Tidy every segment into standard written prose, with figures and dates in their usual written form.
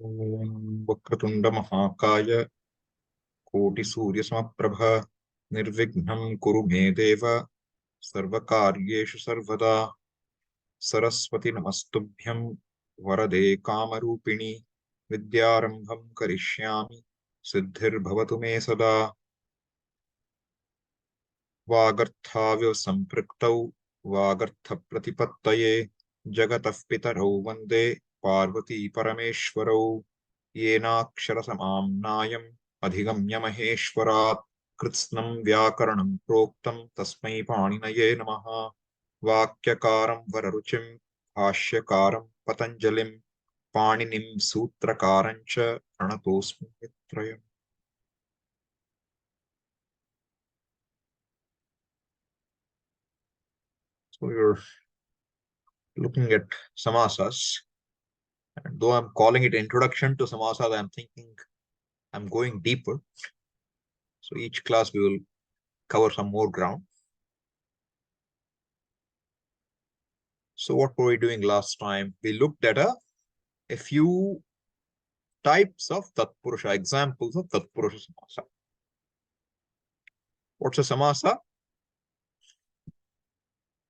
ॐ वक्रतुण्डमहाकाय कोटिसूर्यसमप्रभ निर्विघ्नं कुरु मे देव सर्वकार्येषु सर्वदा सरस्वति नमस्तुभ्यं वरदे कामरूपिणि विद्यारम्भं करिष्यामि सिद्धिर्भवतु मे सदा वागर्थाविव सम्पृक्तौ वागर्थप्रतिपत्तये जगतः पितरौ वन्दे पार्वती परमेश्वरौ येनाक्षरसमाम्नायम् अधिगम्य महेश्वरात् कृत्स्नं व्याकरणं प्रोक्तं तस्मै पाणिनये नमः। वाक्यकारं वररुचिं भाष्यकारं पतञ्जलिं पाणिनिं सूत्रकारं च प्रणतोऽस्मि नित्यम्। So you're looking at samasas. And though I'm calling it introduction to samasa, I'm thinking I'm going deeper. So each class we will cover some more ground. So what were we doing last time? We looked at a few types of tatpurusha, examples of tatpurusha samasa. What's a samasa?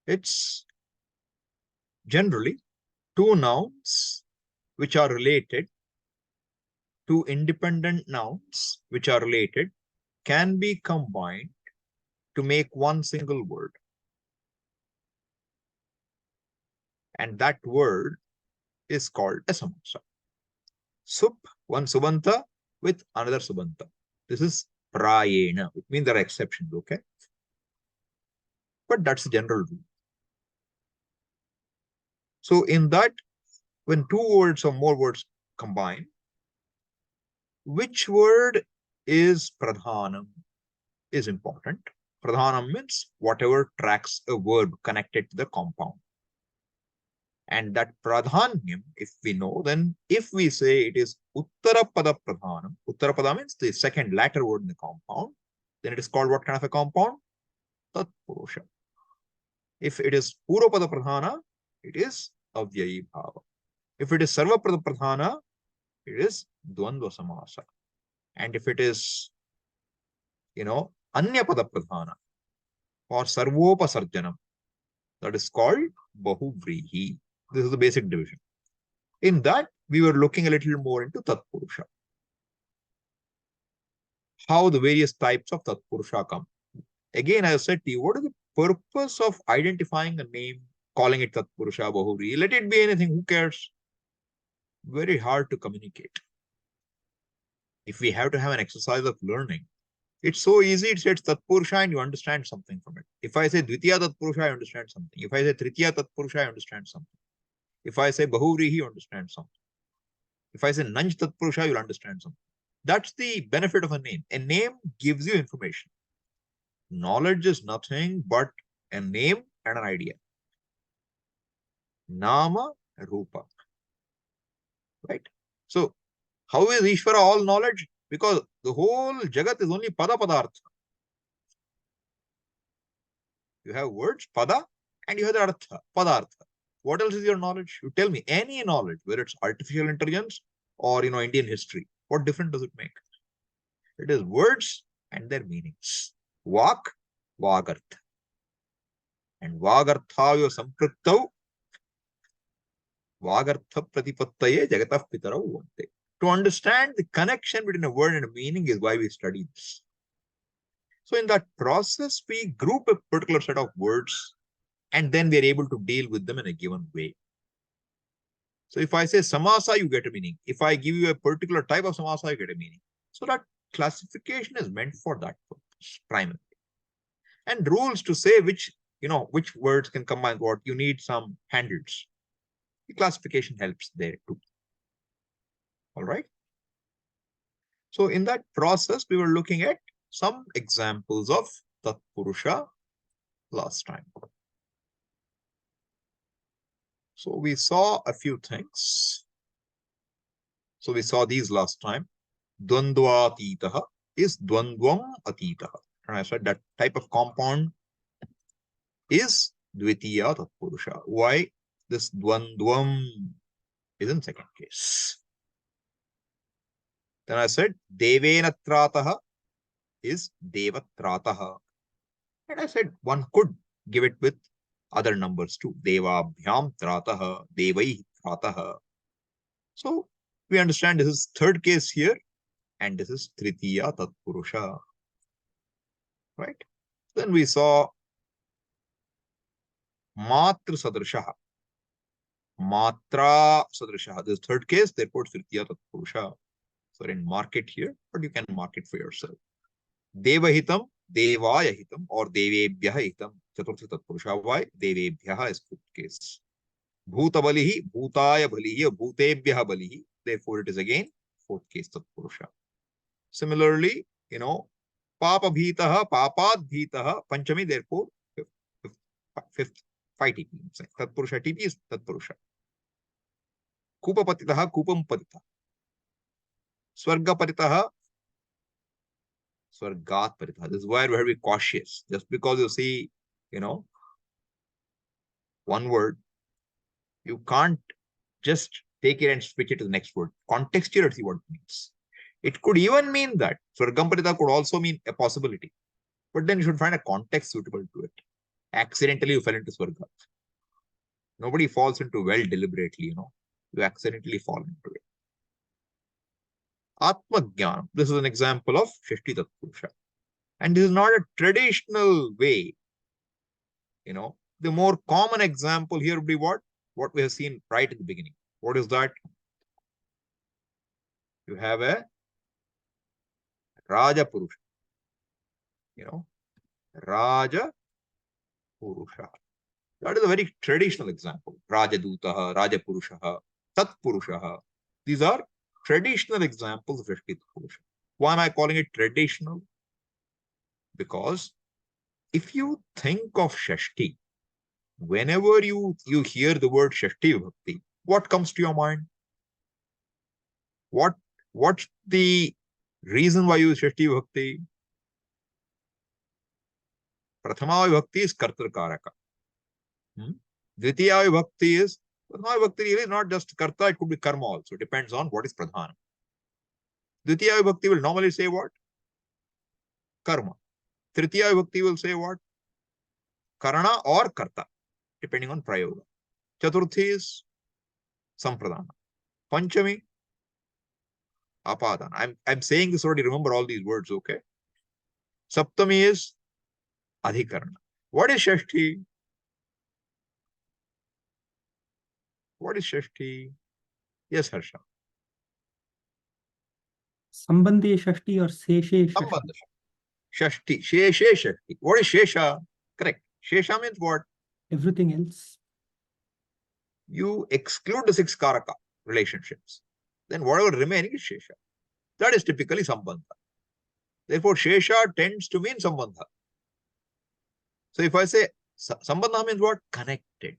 It's generally two nouns which are related, two independent nouns which are related, can be combined to make one single word. And that word is called a samasa. Sup, one subanta with another subanta. This is prayena. It means there are exceptions, okay? But that's the general rule. So in that, when two words or more words combine, which word is pradhanam is important. Pradhanam means whatever tracks a verb connected to the compound. And that pradhanyam, if we know, then if we say it is uttarapada pradhanam, uttarapada means the second latter word in the compound, then it is called what kind of a compound? Tatpurusha. If it is purvapada pradhana, it is avyayi bhava. If it is sarvapada pradhana, it is dvandva samasa. And if it is, anyapada pradhana or sarvopasarjanam, that is called bahuvrihi. This is the basic division. In that, we were looking a little more into tatpurusha. How the various types of tatpurusha come. Again, I said to you, what is the purpose of identifying a name, calling it tatpurusha, bahuvrihi? Let it be anything, who cares? Very hard to communicate. If we have to have an exercise of learning, it's so easy. It says tatpurusha and you understand something from it. If I say dvitiya tatpurusha, I understand something. If I say tritiya tatpurusha, I understand something. If I say bahuvrihi, you understand something. If I say nanj tatpurusha, you'll understand something. That's the benefit of a name. A name gives you information. Knowledge is nothing but a name and an idea. Nama, rupa. Right? So, how is Ishvara all knowledge? Because the whole Jagat is only pada padartha. You have words, pada, and you have the artha, padartha. What else is your knowledge? You tell me any knowledge, whether it's artificial intelligence or Indian history. What difference does it make? It is words and their meanings. Vak, vagartha. And vagarthayo sampriktau, vagartha pratipattaye jagatah pitarau vante. To understand the connection between a word and a meaning is why we study this. So in that process, we group a particular set of words and then we are able to deal with them in a given way. So if I say samasa, you get a meaning. If I give you a particular type of samasa, you get a meaning. So that classification is meant for that purpose, primarily. And rules to say which words can combine what, you need some handles. The classification helps there too. All right. So in that process, we were looking at some examples of tatpurusha last time. So we saw a few things. So we saw these last time. Dvandvatitaha is dvandvam atitaha. And I said that type of compound is dvitiya tatpurusha. Why this dvandvam is in second case? Then I said devena trataha is devatrataha. And I said one could give it with other numbers too. Devabhyam trataha, devai trataha. So we understand this is third case here, and this is tritiya tatpurusha. Right? Then we saw matra sadrishaha. Matra sadrishaha. This is third case, therefore tritiya tatpurusha. So I didn't mark it here, but you can mark it for yourself. Devahitam, devaya hitam, or devebhyaha hitam. Chaturthi tatpurusha. Why? Devebhyaha is fifth case. Bhutabalihi, bhutaya balihi, or bhutebhyaha balihi. Therefore, it is again fourth case tatpurusha. Similarly, papa bhitaha, papat bhitaha, panchami, therefore, fifth, 5 TP. Tatpurusha TP is tatpurusha. Kupapatitaha, kupam patita. Swargapatitaha, swargat patita. This is why we have to be cautious. Just because you see, one word, you can't just take it and switch it to the next word. Contextually, what it means. It could even mean that. Swargampatita could also mean a possibility. But then you should find a context suitable to it. Accidentally, you fell into Swarga. Nobody falls into well deliberately, You accidentally fall into it. Atma Jnanam. This is an example of Shashti Tatpurusha. And this is not a traditional way. The more common example here would be what? What we have seen right at the beginning. What is that? You have a Raja Purusha. Raja Purusha. That is a very traditional example. Rajadutaha, Rajapurushaha, Tatpurushaha. These are traditional examples of Shashti Tatpurusha. Why am I calling it traditional? Because if you think of Shashti, whenever you hear the word Shashti Bhakti, what comes to your mind? What's the reason why you use Shashti Bhakti? Prathama Vibhakti is Kartarkaraka. Dvitiya Vibhakti is, Prathama Vibhakti really is not just Karta, it could be Karma also. It depends on what is Pradhana. Dvitiya Vibhakti will normally say what? Karma. Tritiya Vibhakti will say what? Karana or Karta, depending on Prayoga. Chaturthi is Sampradana. Panchami, Apadana. I'm saying this already, remember all these words, okay? Saptami is Adhikarana. What is Shashti? What is Shashti? Yes, Harsha. Sambandhi Shashti or Sheshe Shashti? Sambandha Shashti. Sheshe Shashti. What is Shesha? Correct. Shesha means what? Everything else. You exclude the 6 Karaka relationships. Then whatever remaining is Shesha. That is typically Sambandha. Therefore, Shesha tends to mean Sambandha. So if I say Sambandha means what? Connected.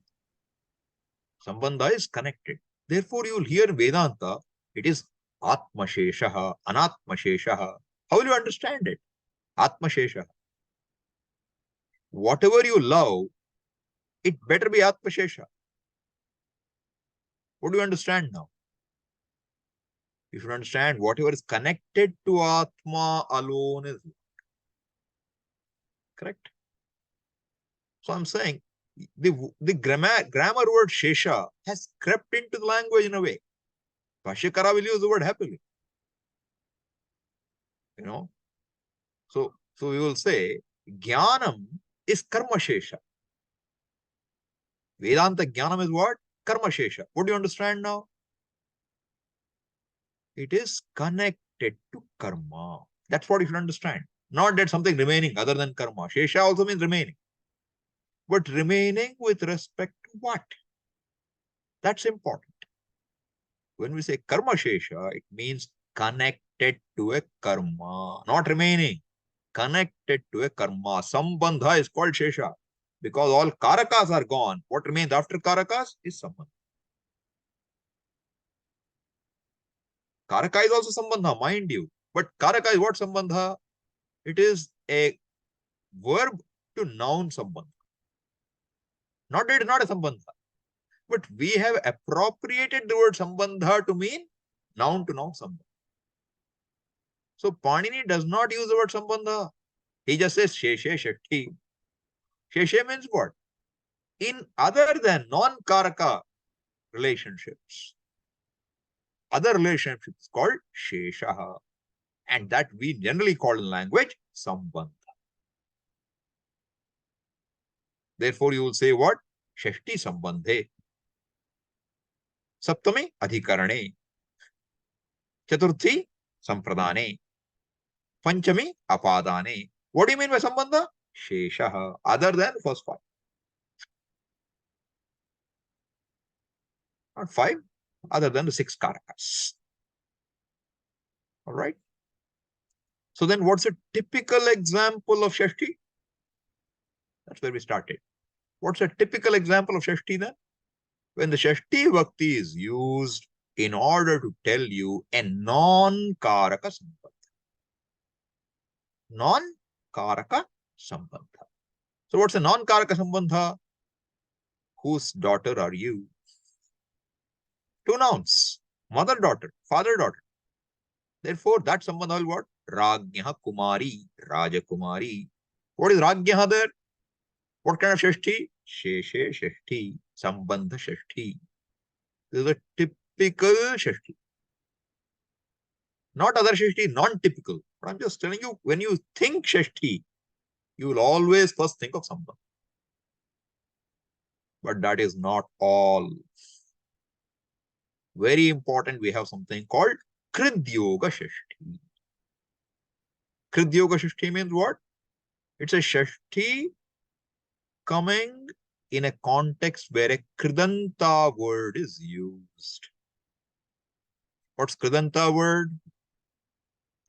Sambandha is connected. Therefore, you will hear in Vedanta, it is Atma Sheshaha, Anatma Sheshaha. How will you understand it? Atma Sheshaha. Whatever you love, it better be Atma Shesha. What do you understand now? You should understand whatever is connected to Atma alone is correct. So I'm saying the grammar word Shesha has crept into the language in a way. Bhashyakara will use the word happily. So we will say Jnanam is Karma Shesha. Vedanta Jnanam is what? Karma Shesha. What do you understand now? It is connected to karma. That's what you should understand. Not that something remaining other than karma. Shesha also means remaining. But remaining with respect to what? That's important. When we say karma shesha, it means connected to a karma, not remaining. Connected to a karma. Sambandha is called shesha. Because all karakas are gone. What remains after karakas is sambandha. Karaka is also sambandha, mind you. But karaka is what sambandha? It is a verb to noun sambandha. Not that it is not a sambandha. But we have appropriated the word sambandha to mean noun to noun sambandha. So Panini does not use the word sambandha. He just says sheshe shakti. Sheshe means what? In other than non-karaka relationships, other relationships called sheshaha. And that we generally call in language sambandha. Therefore, you will say what? Shashti sambandhe. Saptami adhikarane. Chaturthi sampradane. Panchami apadane. What do you mean by sambandha? Sheshaha. Other than first five. Not five. Other than the six karakas. All right. So then what's a typical example of Shashti? That's where we started. What's a typical example of Shashti then? When the Shashti Bhakti is used in order to tell you a non-karaka sambandha. Non-karaka sambandha. So what's a non-karaka sambandha? Whose daughter are you? Two nouns. Mother-daughter, father-daughter. Therefore, that sambandha will what? Rajnyaha Kumari, Rajakumari. What is Rajnyaha there? What kind of Shashti? Sheshe Shashti, Sambandha Shashti. This is a typical Shashti. Not other Shashti, non-typical. But I'm just telling you, when you think Shashti, you will always first think of Sambandha. But that is not all. Very important, we have something called Kridyoga Shashti. Kridyoga Shashti means what? It's a Shashti coming in a context where a Kridanta word is used. What's Kridanta word?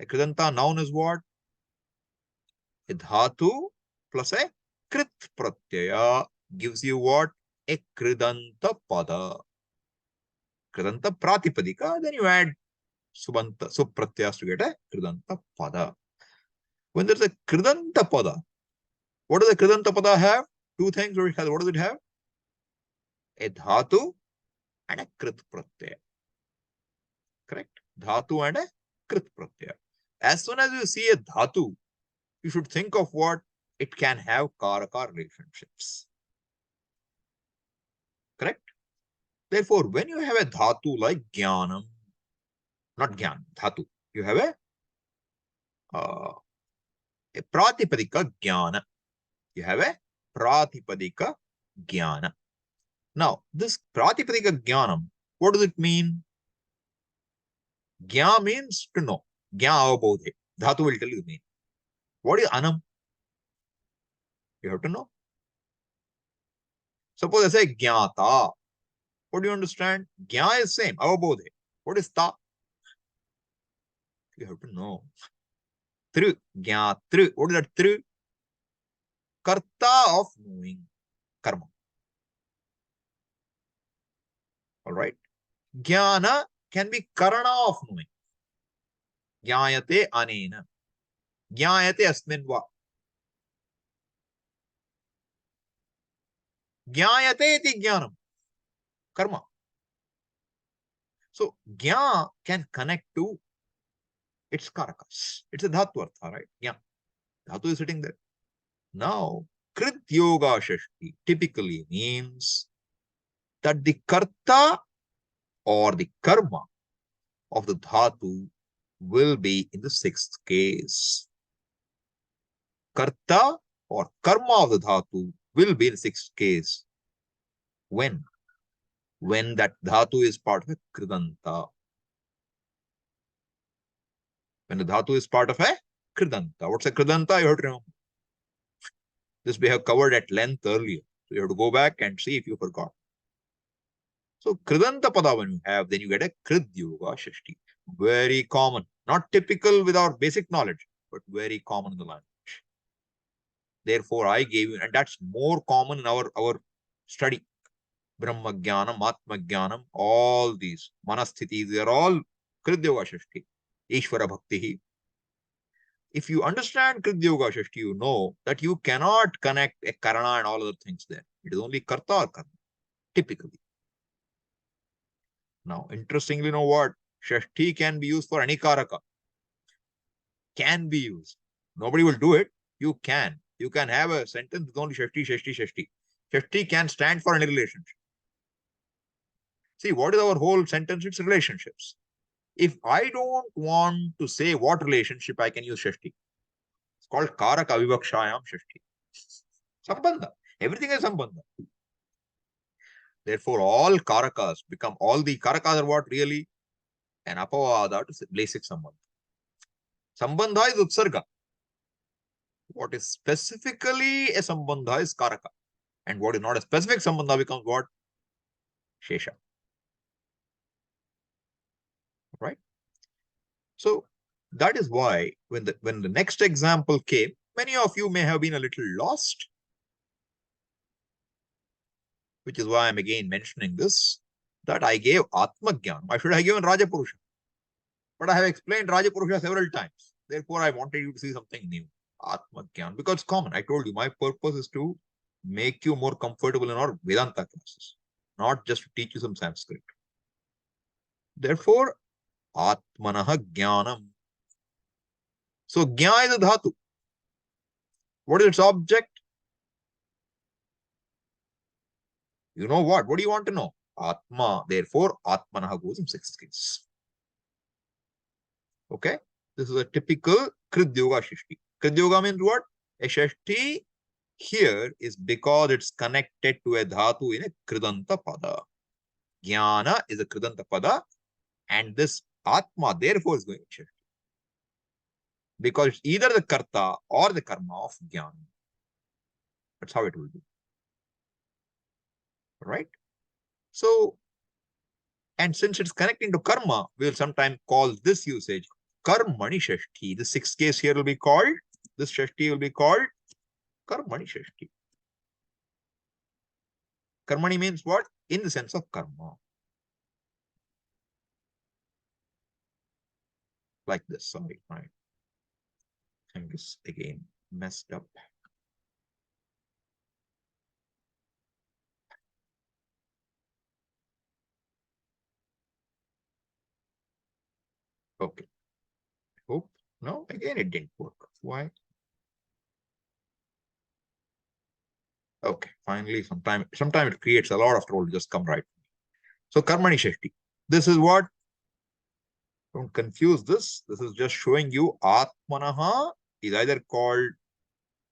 A Kridanta noun is what? A dhatu plus a Krit pratyaya gives you what? A Kridanta pada. Kridanta pratipadika, then you add subanta, supratyas to get a Kridanta pada. When there's a Kridanta pada, what does the Kridanta pada have? Two things. What does it have? A dhatu and a Krit pratyaya. Correct? Dhatu and a Krit pratyaya. As soon as you see a dhatu, you should think of what? It can have karaka relationships. Correct? Therefore, when you have a dhatu like jnanam, not jnana, dhatu, you have a pratipadika jnana. You have a pratipadika jnana. Now, this pratipadika jnanam, what does it mean? Jna means to know. Jna avabodhe. Dhatu will tell you the meaning. What is anam? You have to know. Suppose I say jnata. What do you understand? Jna is same. Avabodhe. What is ta? You have to know. Tru. Jnatru. What is that tru? Karta of knowing. Karma. Alright. Jnana can be karana of knowing. Jnayate anena. Jnayate asmin va. Jnayate iti jnanam. Karma. So, jna can connect to its karakas. It's a dhatu artha, right? Jna. Dhatu is sitting there. Now, Krit Yoga Shashti typically means that the karta or the karma of the dhatu will be in the sixth case. Karta or karma of the dhatu will be in the sixth case. When? When that dhatu is part of a kridanta. When the dhatu is part of a kridanta. What's a kridanta? You have to know. This we have covered at length earlier. So you have to go back and see if you forgot. So kridanta pada when you have, then you get a krid yoga shashti. Very common. Not typical with our basic knowledge, but very common in the language. Therefore, I gave you, and that's more common in our study. Brahma Jnanam, Atma Jnanam, all these manasthiti, they are all krid yoga shashti. Ishvara bhakti. If you understand Krit Yoga Shashti, you know that you cannot connect a karana and all other things there. It is only karta or karma, typically. Now, interestingly, you know what? Shashti can be used for any karaka. can be used. Nobody will do it. You can. You can have a sentence with only shashti, shashti, shashti. Shashti can stand for any relationship. See, what is our whole sentence? It's relationships. If I don't want to say what relationship, I can use shashti. It's called karaka vivakshayam shashti. Sambandha. Everything is sambandha. Therefore, all karakas become, all the karakas are what really? An apavada to basic sambandha. Sambandha is utsarga. What is specifically a sambandha is karaka. And what is not a specific sambandha becomes what? Shesha. Right? So that is why when the next example came, many of you may have been a little lost, which is why I'm again mentioning this, that I gave Atma Jnana. I should have given Rajapurusha. But I have explained Rajapurusha several times. Therefore, I wanted you to see something new. Atma Jnana. Because it's common. I told you, my purpose is to make you more comfortable in our Vedanta classes, not just to teach you some Sanskrit. Therefore, Atmanaha Jnanam. So, Jna is a dhatu. What is its object? You know what? What do you want to know? Atma. Therefore, Atmanaha goes in 6 cases. Okay? This is a typical Kridyoga Shishti. Kridyoga means what? A Shashti here is because it's connected to a dhatu in a Kridanta pada. Jnana is a Kridanta pada, and this Atma therefore is going to Shashti. Because it's either the Karta or the Karma of Jnana. That's how it will be. Right? So, and since it's connecting to karma, we'll sometimes call this usage Karmani Shashti. The 6th case here will be called, this Shashti will be called Karmani Shashti. Karmani means what? In the sense of karma. Like this. Sorry, my thing is again messed up. Okay. Hope. No, again it didn't work. Why? Okay, finally, sometime it creates a lot of trouble. Just come right. So Karmani Shashti. This is what? Don't confuse this. This is just showing you Atmanaha is either called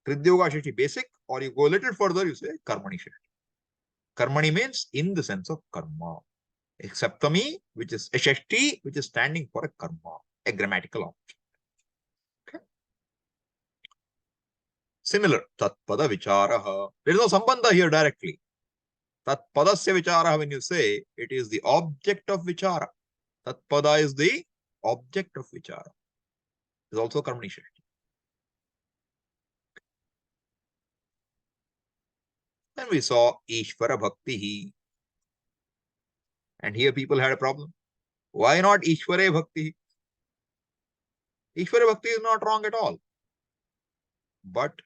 Kridyoga Shashti basic, or you go a little further, you say Karmani Shashti. Karmani means in the sense of karma. A Saptami, which is a Shashti, which is standing for a karma, a grammatical object. Okay. Similar, Tatpada Vicharaha. There is no Sambandha here directly. Tatpadasya Vicharaha, when you say, it is the object of Vichara. Tatpada is the object of Vichara. It is also Karmani Shashti. Then we saw Ishvara Bhakti. And here people had a problem. Why not Ishvare Bhakti? Ishvara Bhakti is not wrong at all. But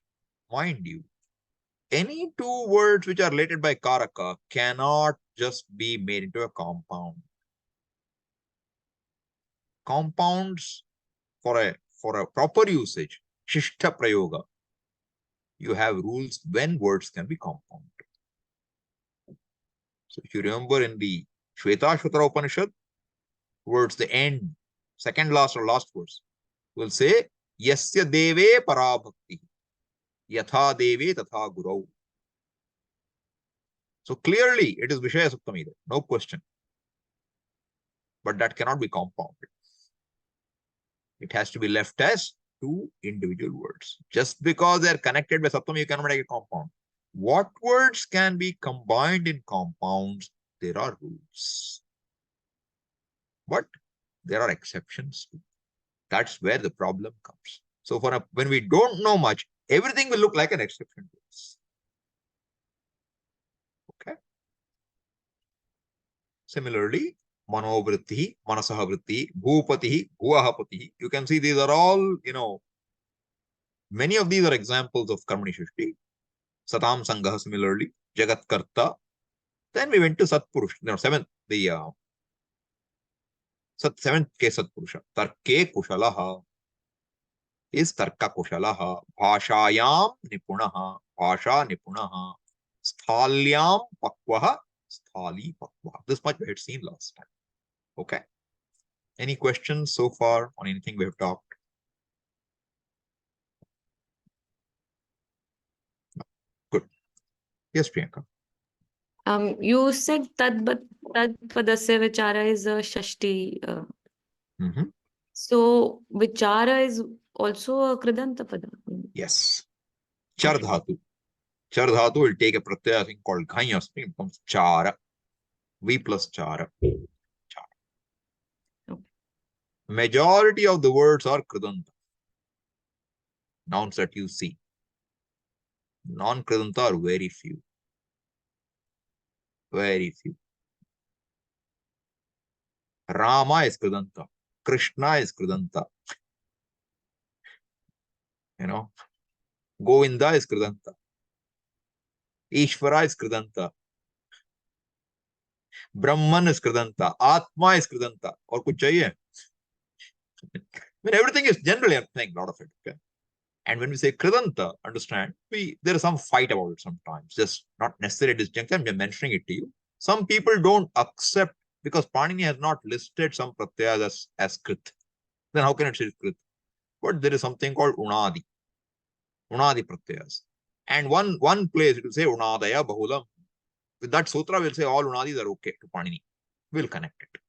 mind you, any 2 words which are related by Karaka cannot just be made into a compound. Compounds for a proper usage, Shishta Prayoga, you have rules when words can be compounded. So if you remember in the Shvetashvatara Upanishad, towards the end, second last or last verse, will say, Yasya deve parabhakti, yatha deve tatha gurau. So clearly, it is Vishaya Saptami, no question. But that cannot be compounded. It has to be left as 2 individual words. Just because they are connected by Saptami, you cannot make a compound. What words can be combined in compounds? There are rules. But there are exceptions too. That's where the problem comes. So when we don't know much, everything will look like an exception to this. Okay. Similarly, Manovritti, Manasahavritti, Bhupati, Bhuahapati. You can see these are all, many of these are examples of Karmani Shashti. Satam Sangha, similarly, Jagat Karta. Then we went to Satpurush, 7th, the 7th case Satpurusha, Tarke Kushalaha. is tarka kushalaha, bhashayam nipunaha, bhasha nipunaha, sthalyam pakvaha, sthali pakvaha. This much we had seen last time. Okay. Any questions so far on anything we have talked? No. Good. Yes, Priyanka. You said tadpadasya vichara is a shashti. So vichara is also a kridanta pada. Yes. Char dhatu. Char dhatu will take a pratyaya thing called ghanya. It becomes chara. V plus chara. Chara. Okay. Majority of the words are kridanta. Nouns that you see. Non-kridanta are very few. Very few. Rama is kridanta. Krishna is kridanta. You know, Govinda is kridanta. Ishvara is kridanta. Brahman is kridanta. Atma is kridanta. Or kuch chahiye? I mean, everything is generally, I'm saying a lot of it. Okay. And when we say kridanta, understand, there is some fight about it sometimes. Just not necessarily disjunct. I'm just mentioning it to you. Some people don't accept because Panini has not listed some pratyayas as krit. Then how can it say krit? But there is something called unadi. Unadi pratyayas. And one place it will say unadaya bahulam. With that sutra, we'll say all unadis are okay to Panini. We'll connect it.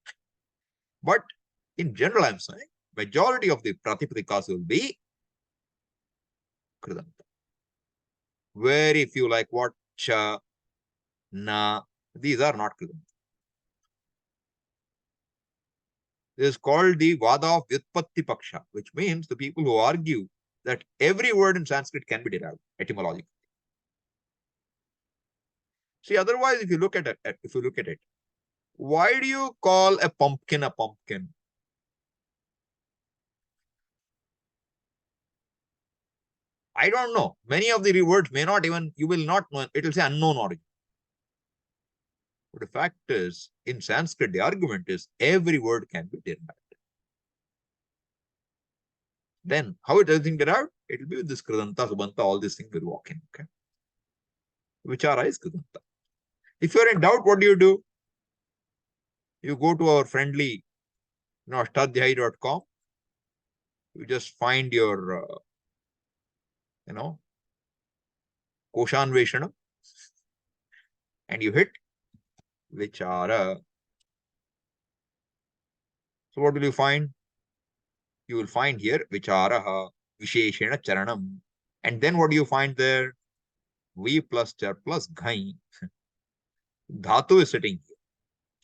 But in general, I'm saying majority of the pratipadikas will be kridanta. Very few, like what? Cha, na. These are not kridanta. This is called the Vada of Vyutpatti Paksha, which means the people who argue that every word in Sanskrit can be derived etymologically. See, otherwise, if you look at it, why do you call a pumpkin a pumpkin? I don't know. Many of the words may not even, you will not know, it will say unknown origin. But the fact is, in Sanskrit, the argument is every word can be derived. Then, how is everything derived? It will be with this kridanta, subanta, all these things will walk in. Okay. Vichara is kridanta. If you are in doubt, what do? You go to our friendly, ashtadhyay.com. You just find your, Koshanveshana, and you hit Vichara. So what will you find? You will find here Vicharaha, Visheshena Charanam. And then what do you find there? V plus char plus ghai. Dhatu is sitting here.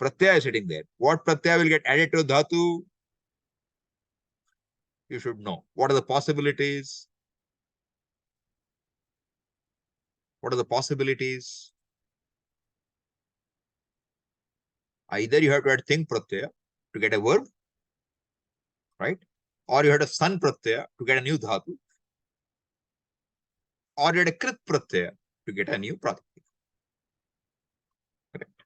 Pratyaya is sitting there. What pratyaya will get added to dhatu? You should know. What are the possibilities? What are the possibilities? Either you have to add thing pratyaya to get a verb, right? Or you had a san pratyaya to get a new dhatu. Or you had a krit pratyaya to get a new pratipadika. Correct.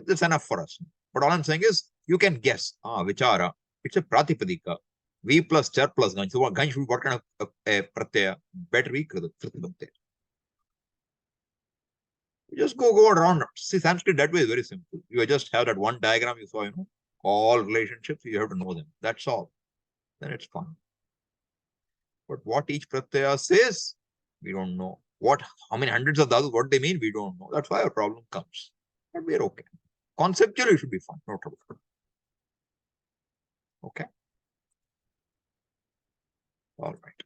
That's enough for us. But all I'm saying is, you can guess. Vichara, it's a pratipadika. V plus char plus ganj. So ganj should be what kind of pratyaya? Better be krit pratyaya. You just go around. See, Sanskrit that way is very simple. You just have that one diagram you saw, all relationships, you have to know them. That's all. Then it's fun. But what each pratyaya says, we don't know. How many hundreds of thousands, what they mean, we don't know. That's why a problem comes. But we're okay. Conceptually, it should be fun. No trouble. Okay. All right.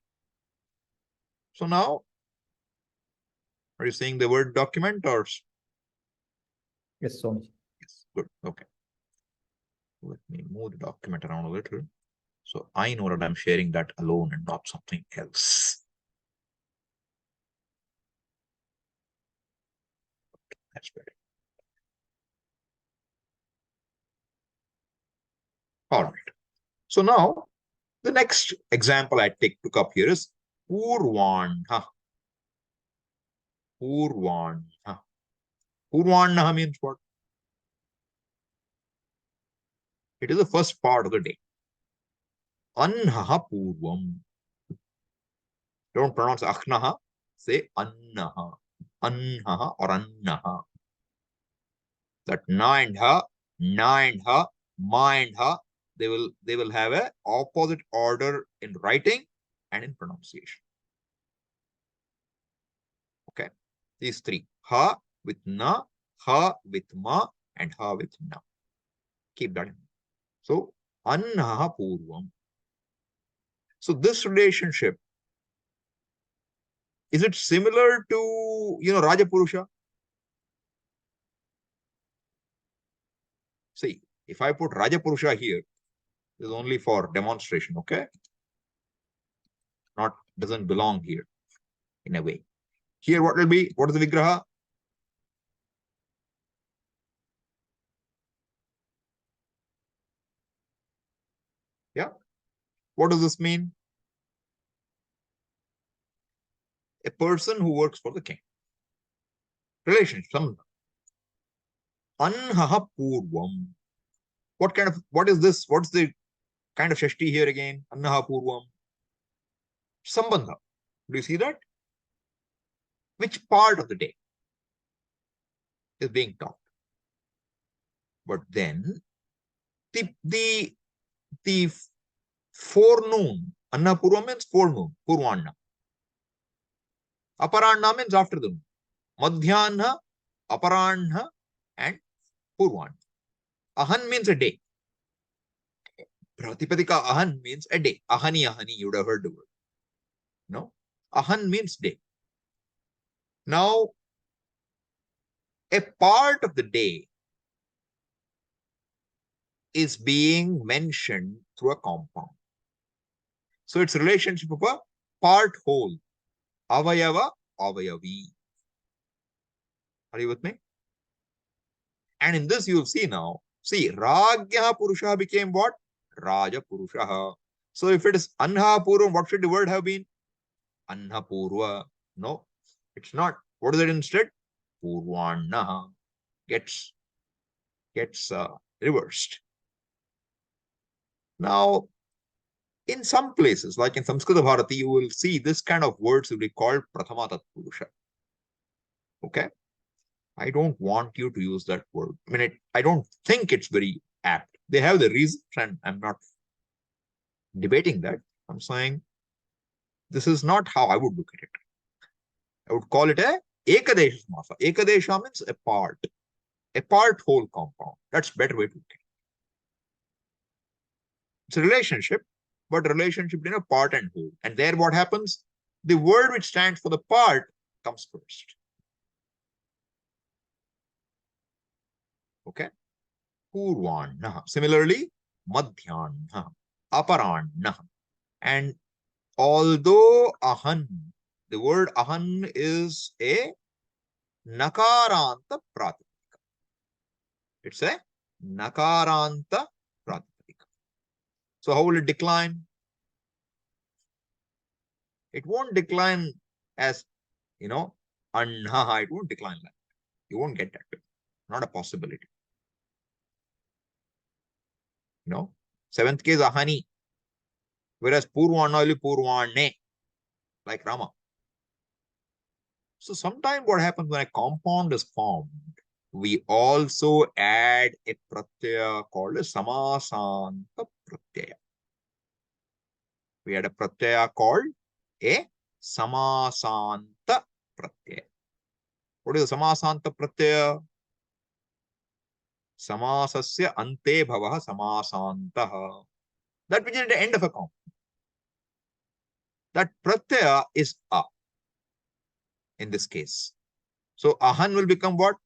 So now, are you seeing the word document or? Yes, Swami. Yes, good. Okay. Let me move the document around a little. So I know that I'm sharing that alone and not something else. Okay, that's better. All right. So now, the next example I took up here is Purvanha. Purvanha. Purvanha means what? It is the first part of the day. Anha Purvam. Don't pronounce akhnaha, say annaha. Annaha or annaha. That na and ha, ma and ha, they will have a opposite order in writing and in pronunciation. Okay. These three. Ha with na, ha with ma, and ha with na. Keep that in mind. So, annaha purvam. So this relationship, is it similar to, Rajapurusha? See, if I put Rajapurusha here, this is only for demonstration, okay? Doesn't belong here in a way. Here, what will be? What is the Vigraha? Yeah. What does this mean? A person who works for the king. Relationship. Anhaha purvam. What is this? What's the kind of Shashti here again? Annaha purvam. Sambandha. Do you see that? Which part of the day is being taught? But then the forenoon, Anna Purva means forenoon, Purvanna. Aparanna means after the noon. Madhyana, Aparanna, and Purvanna. Ahan means a day. Pratipadika Ahan means a day. Ahani, you would have heard the word. No? Ahan means day. Now, a part of the day is being mentioned through a compound. So it's relationship of a part whole. Avayava, avayavi. Are you with me? And in this you'll see now, Ragya Purusha became what? Raja Purusha. So if it is Anha Purvam, what should the word have been? Anha Purva. No, it's not. What is it instead? Purvanna. Gets reversed. Now, in some places, like in Samskrita Bharati, you will see this kind of words will be called Prathama Tatpurusha. Okay? I don't want you to use that word. I mean, I don't think it's very apt. They have the reasons, and I'm not debating that. I'm saying this is not how I would look at it. I would call it a ekadesa samasa. Ekadesha means a part whole compound. That's a better way to look at it. It's a relationship, but a relationship in a part and whole. And there what happens? The word which stands for the part comes first. Okay? Purvanna. Similarly, Madhyanna, Aparanna. And although Ahan, the word Ahan is a Nakaranta Pratipadika. It's a Nakaranta Pratipadika. So how will it decline? It won't decline as, Anha. It won't decline like that. You won't get that. Not a possibility. Seventh case Ahani. Whereas Purvanna will be Purvanne, like Rama. So sometimes what happens when a compound is formed, we also add a pratyaya called a samasanta pratyaya. We add a pratyaya called a samasanta pratyaya. What is a samasanta pratyaya? Samasasya ante bhavaha samasantaha. That which is at the end of a compound. That pratyaya is a in this case. So ahan will become what?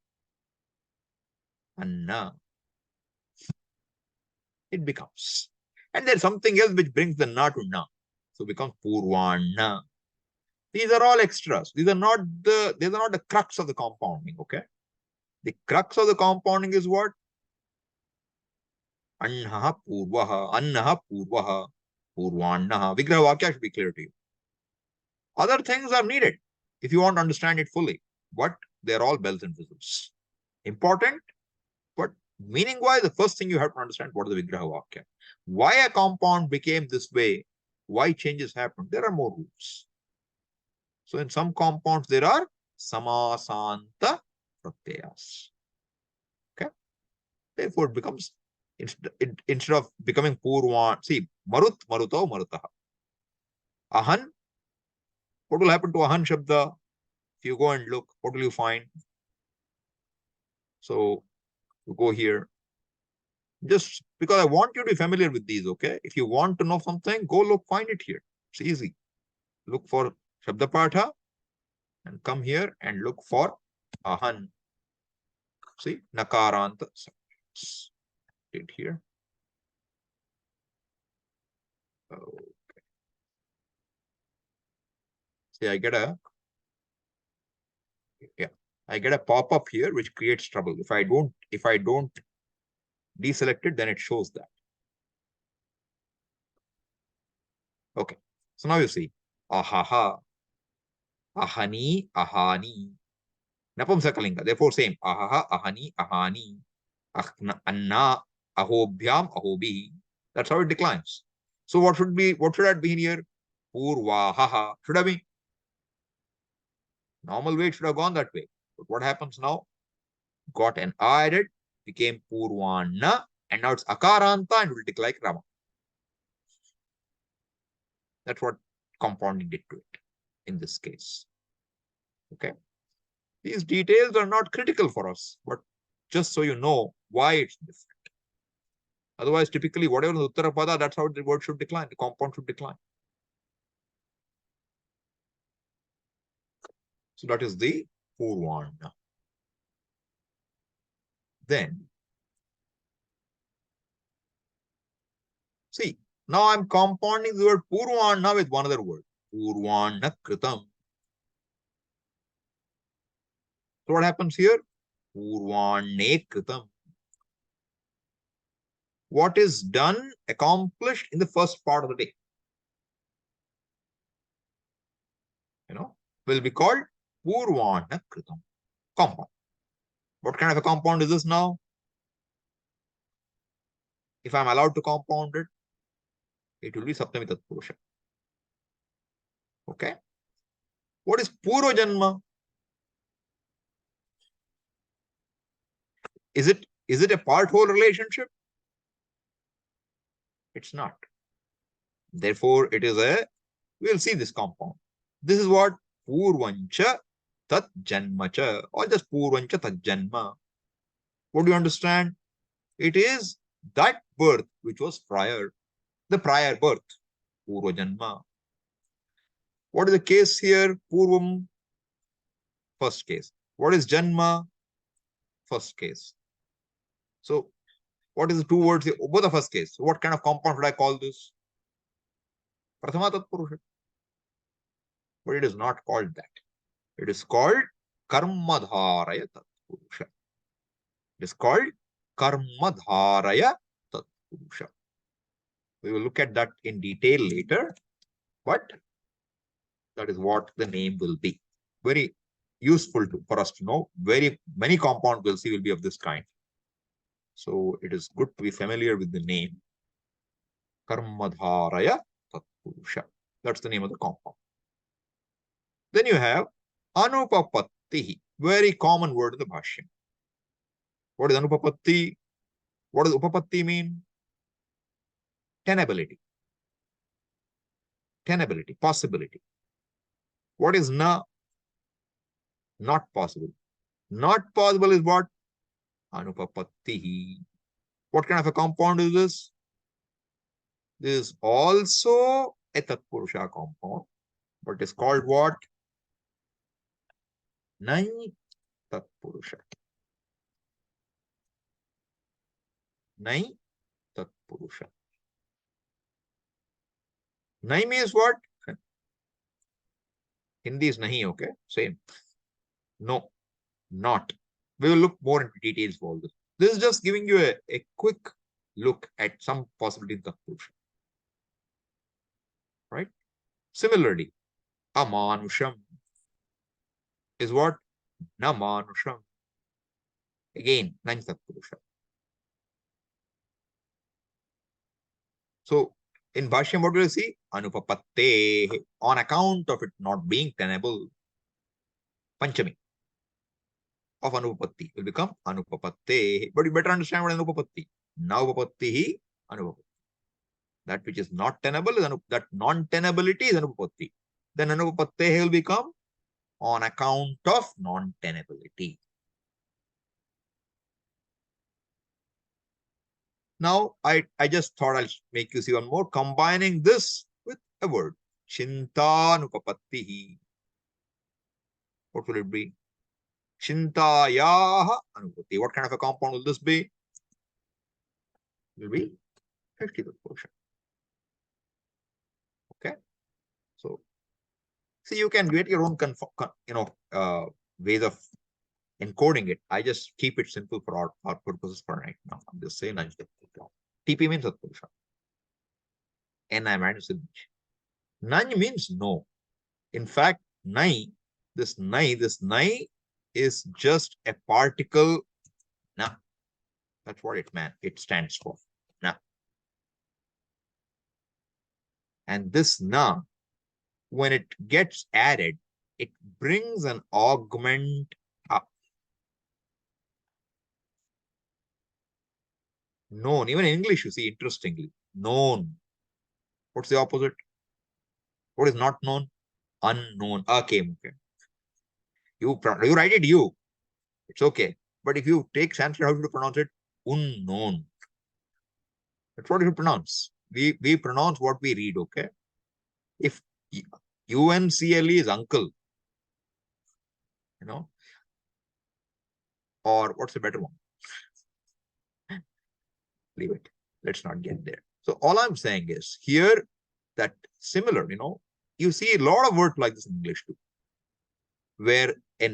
Anna. It becomes. And there's something else which brings the na to na. So it becomes purvanna. These are all extras. These are not the crux of the compounding, okay? The crux of the compounding is what? Annaha purvaha, purvannaha. Vigraha Vakya should be clear to you. Other things are needed if you want to understand it fully. But they're all bells and whistles. Important, but meaning-wise, the first thing you have to understand what is the Vigraha Vakya. Why a compound became this way, why changes happened. There are more rules. So in some compounds, there are samasanta pratyayas. Okay. Therefore, it becomes, instead of becoming purvan, see, marut, maruto, marutaha. Ahan, what will happen to ahan shabda? If you go and look, what will you find? So you go here. Just because I want you to be familiar with these, okay? If you want to know something, go look, find it here. It's easy. Look for Shabda Patha and come here and look for Ahan. See, Nakaranta. It here. Okay. See, I get a pop-up here which creates trouble. If I don't deselect it, then it shows that. Okay. So now you see Ahaha, Ahani, Ahani. Napumsakalinga. Therefore, same. Ahaha, Ahani, Ahani. Anna, Ahobhyam, Ahobi. That's how it declines. So what should that be here? Purvahaha. Should have been. Normal way it should have gone that way. But what happens now? Got an I added, became Purvana, and now it's Akaranta and will decline like Rama. That's what compounding did to it in this case. Okay. These details are not critical for us, but just so you know why it's different. Otherwise, typically, whatever the Uttarapada, that's how the word should decline, the compound should decline. So that is the Purvana. Then, see, now I'm compounding the word Purvana with one other word, Purvana Kritam. So what happens here? Purvane Kritam. What is done, accomplished in the first part of the day, will be called Purvana Kritam. Compound. What kind of a compound is this now? If I'm allowed to compound it, it will be Saptami Tatpurusha. Okay. What is Purva Janma? Is it a part-whole relationship? It's not. Therefore, it is we'll see this compound. This is what Purvancha Tat Janmacha, or just Purvancha Tat Janma. What do you understand? It is that birth which was prior, the prior birth, Purva Janma. What is the case here? Purvam, first case. What is Janma? First case. So, what is the two words here? Both the first case. So what kind of compound should I call this? Prathama Tatpurusha. But it is not called that. It is called Karmadharaya Tatpurusha. It is called Karmadharaya Tatpurusha. We will look at that in detail later, but that is what the name will be. Very useful for us to know. Very many compounds we'll see will be of this kind. So it is good to be familiar with the name. Karmadharaya Tatpurusha. That's the name of the compound. Then you have Anupapattihi. Very common word in the Bhashyam. What is Anupapatti? What does Upapatti mean? Tenability. Tenability, possibility. What is Na? Not possible. Not possible is what? Anupapattihi. What kind of a compound is this? This is also a Tatpurusha compound, but it's called what? Nanj Tatpurusha. Nanj Tatpurusha. Nahi means what? Hindi is nahi, okay? Same. No, not. We will look more into details for all this. This is just giving you a quick look at some possibility in Tatpurusha. Right? Similarly, Amanusham is what? Namanusham. Again, Nanj Tatpurusha. So, In Bhashyam, what do you see? Anupapatte, on account of it not being tenable. Panchami of Anupapatti will become Anupapatte. But you better understand what Anupapatti. Naupapatti, Anupapatti. That which is not tenable is that non-tenability is Anupapatti. Then Anupapatte will become on account of non-tenability. Now, I just thought I'll make you see one more, combining this with a word. Chintanupapattihi. What will it be? Chintayaha anupatti. What kind of a compound will this be? It will be 50th portion. Okay. So, see, you can get your own ways of encoding it. I just keep it simple for our purposes for right now. I'm just saying nanj. TP means tatpurusha. NI means nanj means no. In fact, this nai is just a particle. Na. That's what it stands for. Na. And this na, when it gets added, it brings an augment up. Known. Even in English, you see, interestingly, known. What's the opposite? What is not known? Unknown. Okay. You write it you. It's okay. But if you take Sanskrit, how do you pronounce it? Unknown. That's what you pronounce. We pronounce what we read, okay? If UNCLE is uncle, or what's a better one? Leave it. Let's not get there. So all I'm saying is here that similar, you see a lot of words like this in English too, where a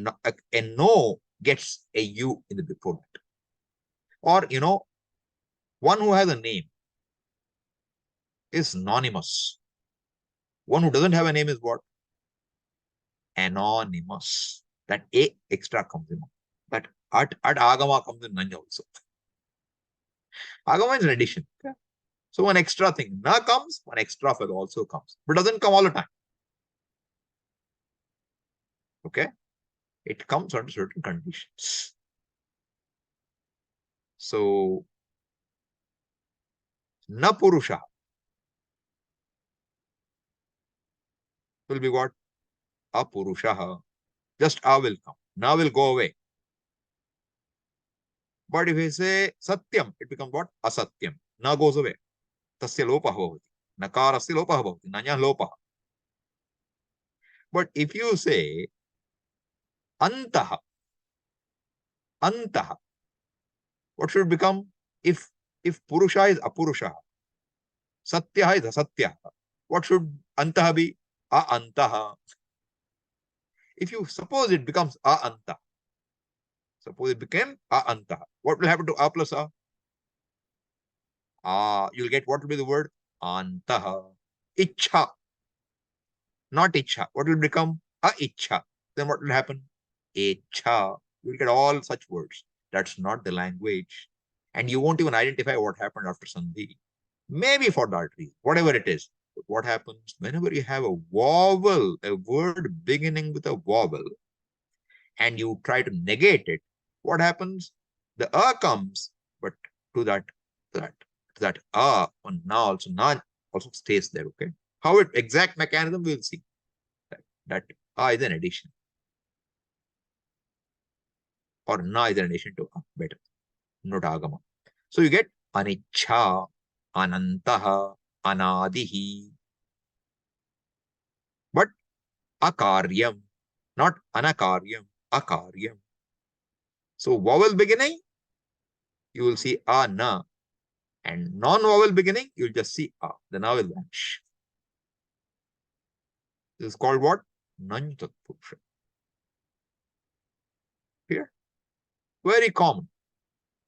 no gets a U in the before it. Or, one who has a name is anonymous. One who doesn't have a name is what? Anonymous. That A extra comes in. That at agama comes in nanj also. Agama is an addition. Okay? So one extra thing na comes, one extra fellow also comes. But doesn't come all the time. Okay? It comes under certain conditions. So na purusha will be what? Apurushaha. Just a will come. Na will go away. But if we say satyam, it becomes what? Asatyam. Na goes away. Tasya lopaha bhavati. Nakarasya lopaha bhavati. Nanya lopaha. But if you say antaha, what should become? If purusha is apurusha, satya is asatya, what should antaha be? Antaha. If you suppose it becomes anta, suppose it became anta, what will happen to a plus a? You'll get what will be the word? Antaha. Ichha. Not ichha. What will become? Ichha. Then what will happen? Ichha. You'll get all such words. That's not the language. And you won't even identify what happened after Sandhi. Maybe for that reason, whatever it is. But what happens whenever you have a vowel, a word beginning with a vowel, and you try to negate it, what happens? The comes, but to that on na also, na also stays there, okay? How it exact mechanism we'll see. That is an addition. Or na is an addition to better. Not agama. So you get aniccha, anantaha, anadihi. But akaryam, not anakaryam, akaryam. So vowel beginning, you will see na. And non-vowel beginning, you'll just see the na will vanish. This is called what? Nanj tatpurusa. Here. Very common.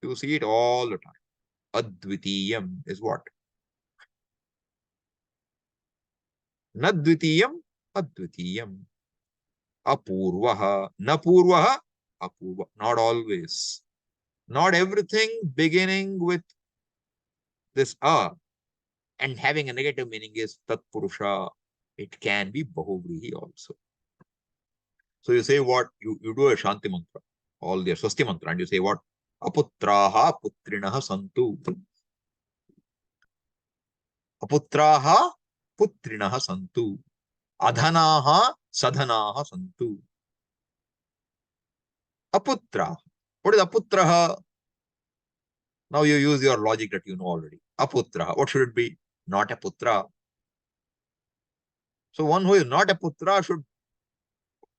You see it all the time. Advitiyam is what? Nadvitiyam, advitiyam. Apurvaha, napurvaha, apurva. Not always. Not everything beginning with this and having a negative meaning is tatpurusha. It can be bahuvrihi also. So you say what? You do a Shanti mantra, all their Swasti mantra, and you say what? Aputraha putrinaha santu. Aputraha putrinaha santu. Adhanaha sadhanaha santu. Aputra. What is aputraha? Now you use your logic that you know already. Aputra. What should it be? Not a putra. So one who is not a putra should.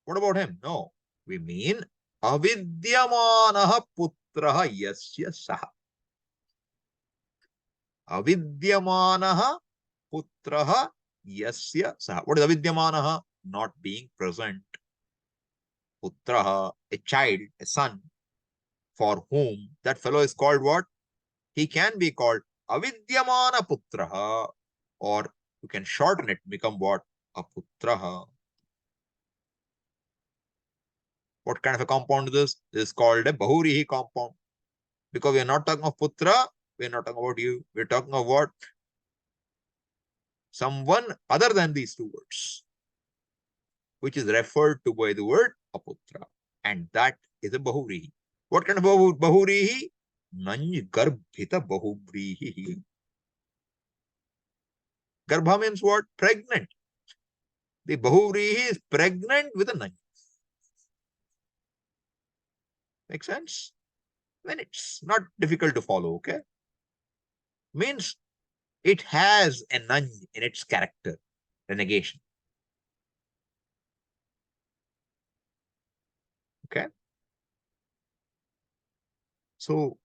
What about him? No. We mean avidyamanaha putraha yasya saha. Avidyamanaha putraha yasya saha. What is avidyamanaha? Not being present. Putraha, a child, a son, for whom that fellow is called what? He can be called avidyamana putraha, or you can shorten it, become what? Aputraha. What kind of a compound is this? This is called a bahurihi compound. Because we are not talking of putra, we are not talking about you. We are talking of what? Someone other than these two words, which is referred to by the word aputra. And that is a bahurihi. What kind of bahurihi? Nanj garbhita bahuvrihi. Garbha means what? Pregnant. The bahuvrihi is pregnant with a nanj. Make sense? Then it's not difficult to follow, okay? Means it has a nanj in its character, the negation. Okay? So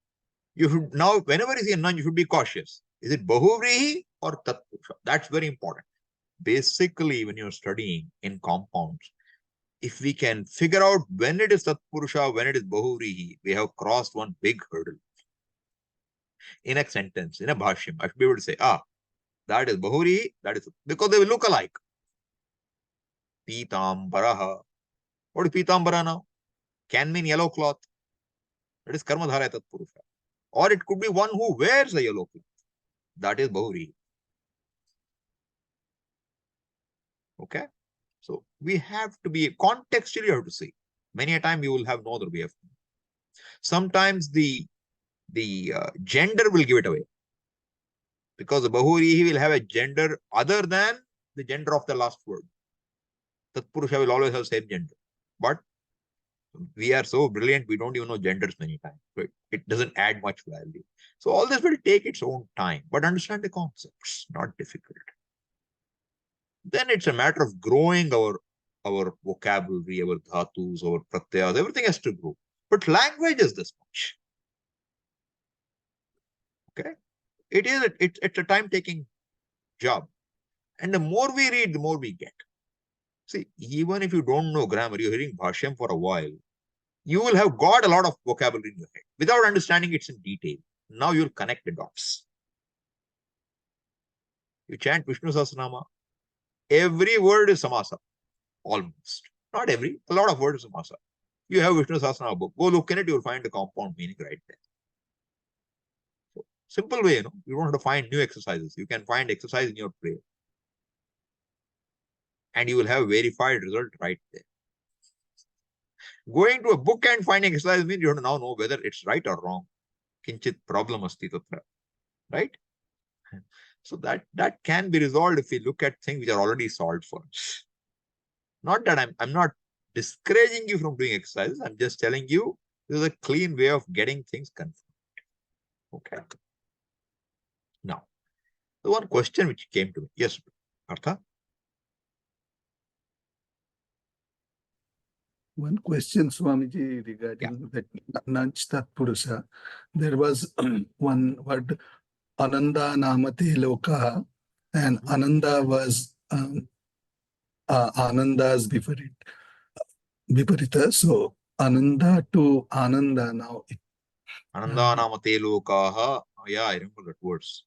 you should now, whenever you see a nanj, you should be cautious. Is it bahuvrihi or tatpurusa? That's very important. Basically, when you're studying in compounds, if we can figure out when it is tatpurusha, when it is bahuvrihi, we have crossed one big hurdle. In a sentence, in a bhashyam, I should be able to say, that is bahuvrihi, that is, because they will look alike. Pitambaraha. What is pitambara now? Can mean yellow cloth. That is karmadhara tatpurusha. Or it could be one who wears a yellow cloth. That is bahuvrihi. Okay? So we have to be contextually, you have to see. Many a time you will have no other way of. Sometimes the gender will give it away, because the bahurihi will have a gender other than the gender of the last word. Tatpurusha will always have same gender, but we are so brilliant we don't even know genders many times. So it doesn't add much value. So all this will take its own time, but understand the concepts, not difficult. Then it's a matter of growing our vocabulary, our dhatus, our pratyas, everything has to grow. But language is this much. Okay? It's a time-taking job. And the more we read, the more we get. See, even if you don't know grammar, you're hearing bhashyam for a while, you will have got a lot of vocabulary in your head without understanding it in detail. Now you'll connect the dots. You chant Vishnu Sahasranama, every word is samasa, almost. Not every, a lot of words is samasa. You have Vishnu Sahasranama book, go look in it, you'll find the compound meaning right there. So, simple way, you don't have to find new exercises. You can find exercise in your prayer. And you will have a verified result right there. Going to a book and finding exercise means you have to now know whether it's right or wrong. Kinchit problem asti tatra. Right? So that can be resolved if we look at things which are already solved for us. Not that I'm not discouraging you from doing exercises. I'm just telling you this is a clean way of getting things confirmed. Okay. Now, the one question which came to me. Yes, Artha? One question, Swamiji, regarding that nanj tatpurusa. There was one word, Ananda namate loka, and Ananda was Ananda's viparita. So Ananda to Ananda now. Ananda namate lokaha. Yeah, I remember that words.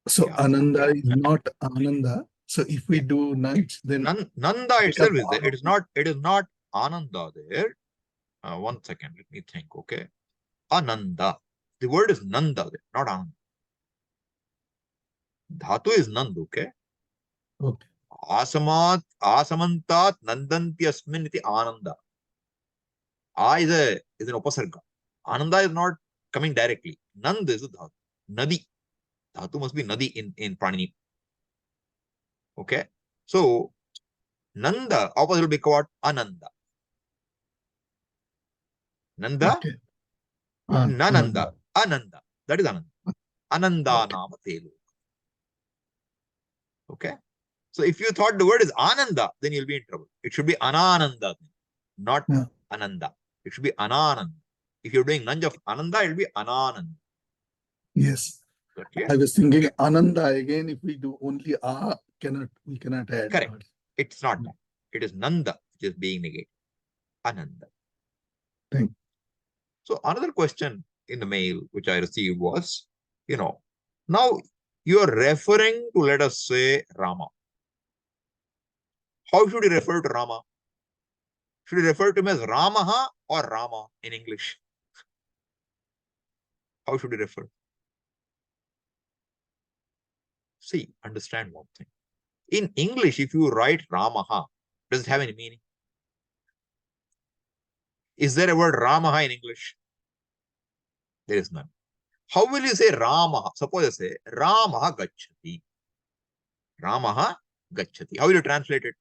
So Ananda is not Ananda. So if we do nanj, then Nanda itself is there. It is not Ananda there. One second, let me think. Okay. Ananda. The word is Nanda there, not Ananda. Dhatu is nand, okay? Okay. Asamantat nandanti asmin iti ananda. Is an upasarga. Ananda is not coming directly. Nand is a dhatu. Nadi. Dhatu must be nadi in panini. Okay? So, Nanda, opposite will be what? Ananda. Nanda, Okay. Nananda, Ananda. That is Ananda. Ananda Okay. nama telu. Okay? So if you thought the word is Ananda, then you'll be in trouble. It should be Anananda, not Yeah. Ananda. It should be Anananda. If you're doing nanj of Ananda, it'll be Anananda. Yes. Clear? I was thinking Ananda again. If we do only we cannot add. Correct. It's not that. It is Nanda, which is being negated. Ananda. Thank you. So another question in the mail which I received was, now you are referring to, let us say, Rama. How should you refer to Rama? Should you refer to him as Ramaha or Rama in English? How should you refer? See, understand one thing. In English, if you write Ramaha, does it have any meaning? Is there a word Ramaha in English? There is none. How will you say Ramaha? Suppose I say Ramaha gacchati. Ramaha gacchati. How will you translate it?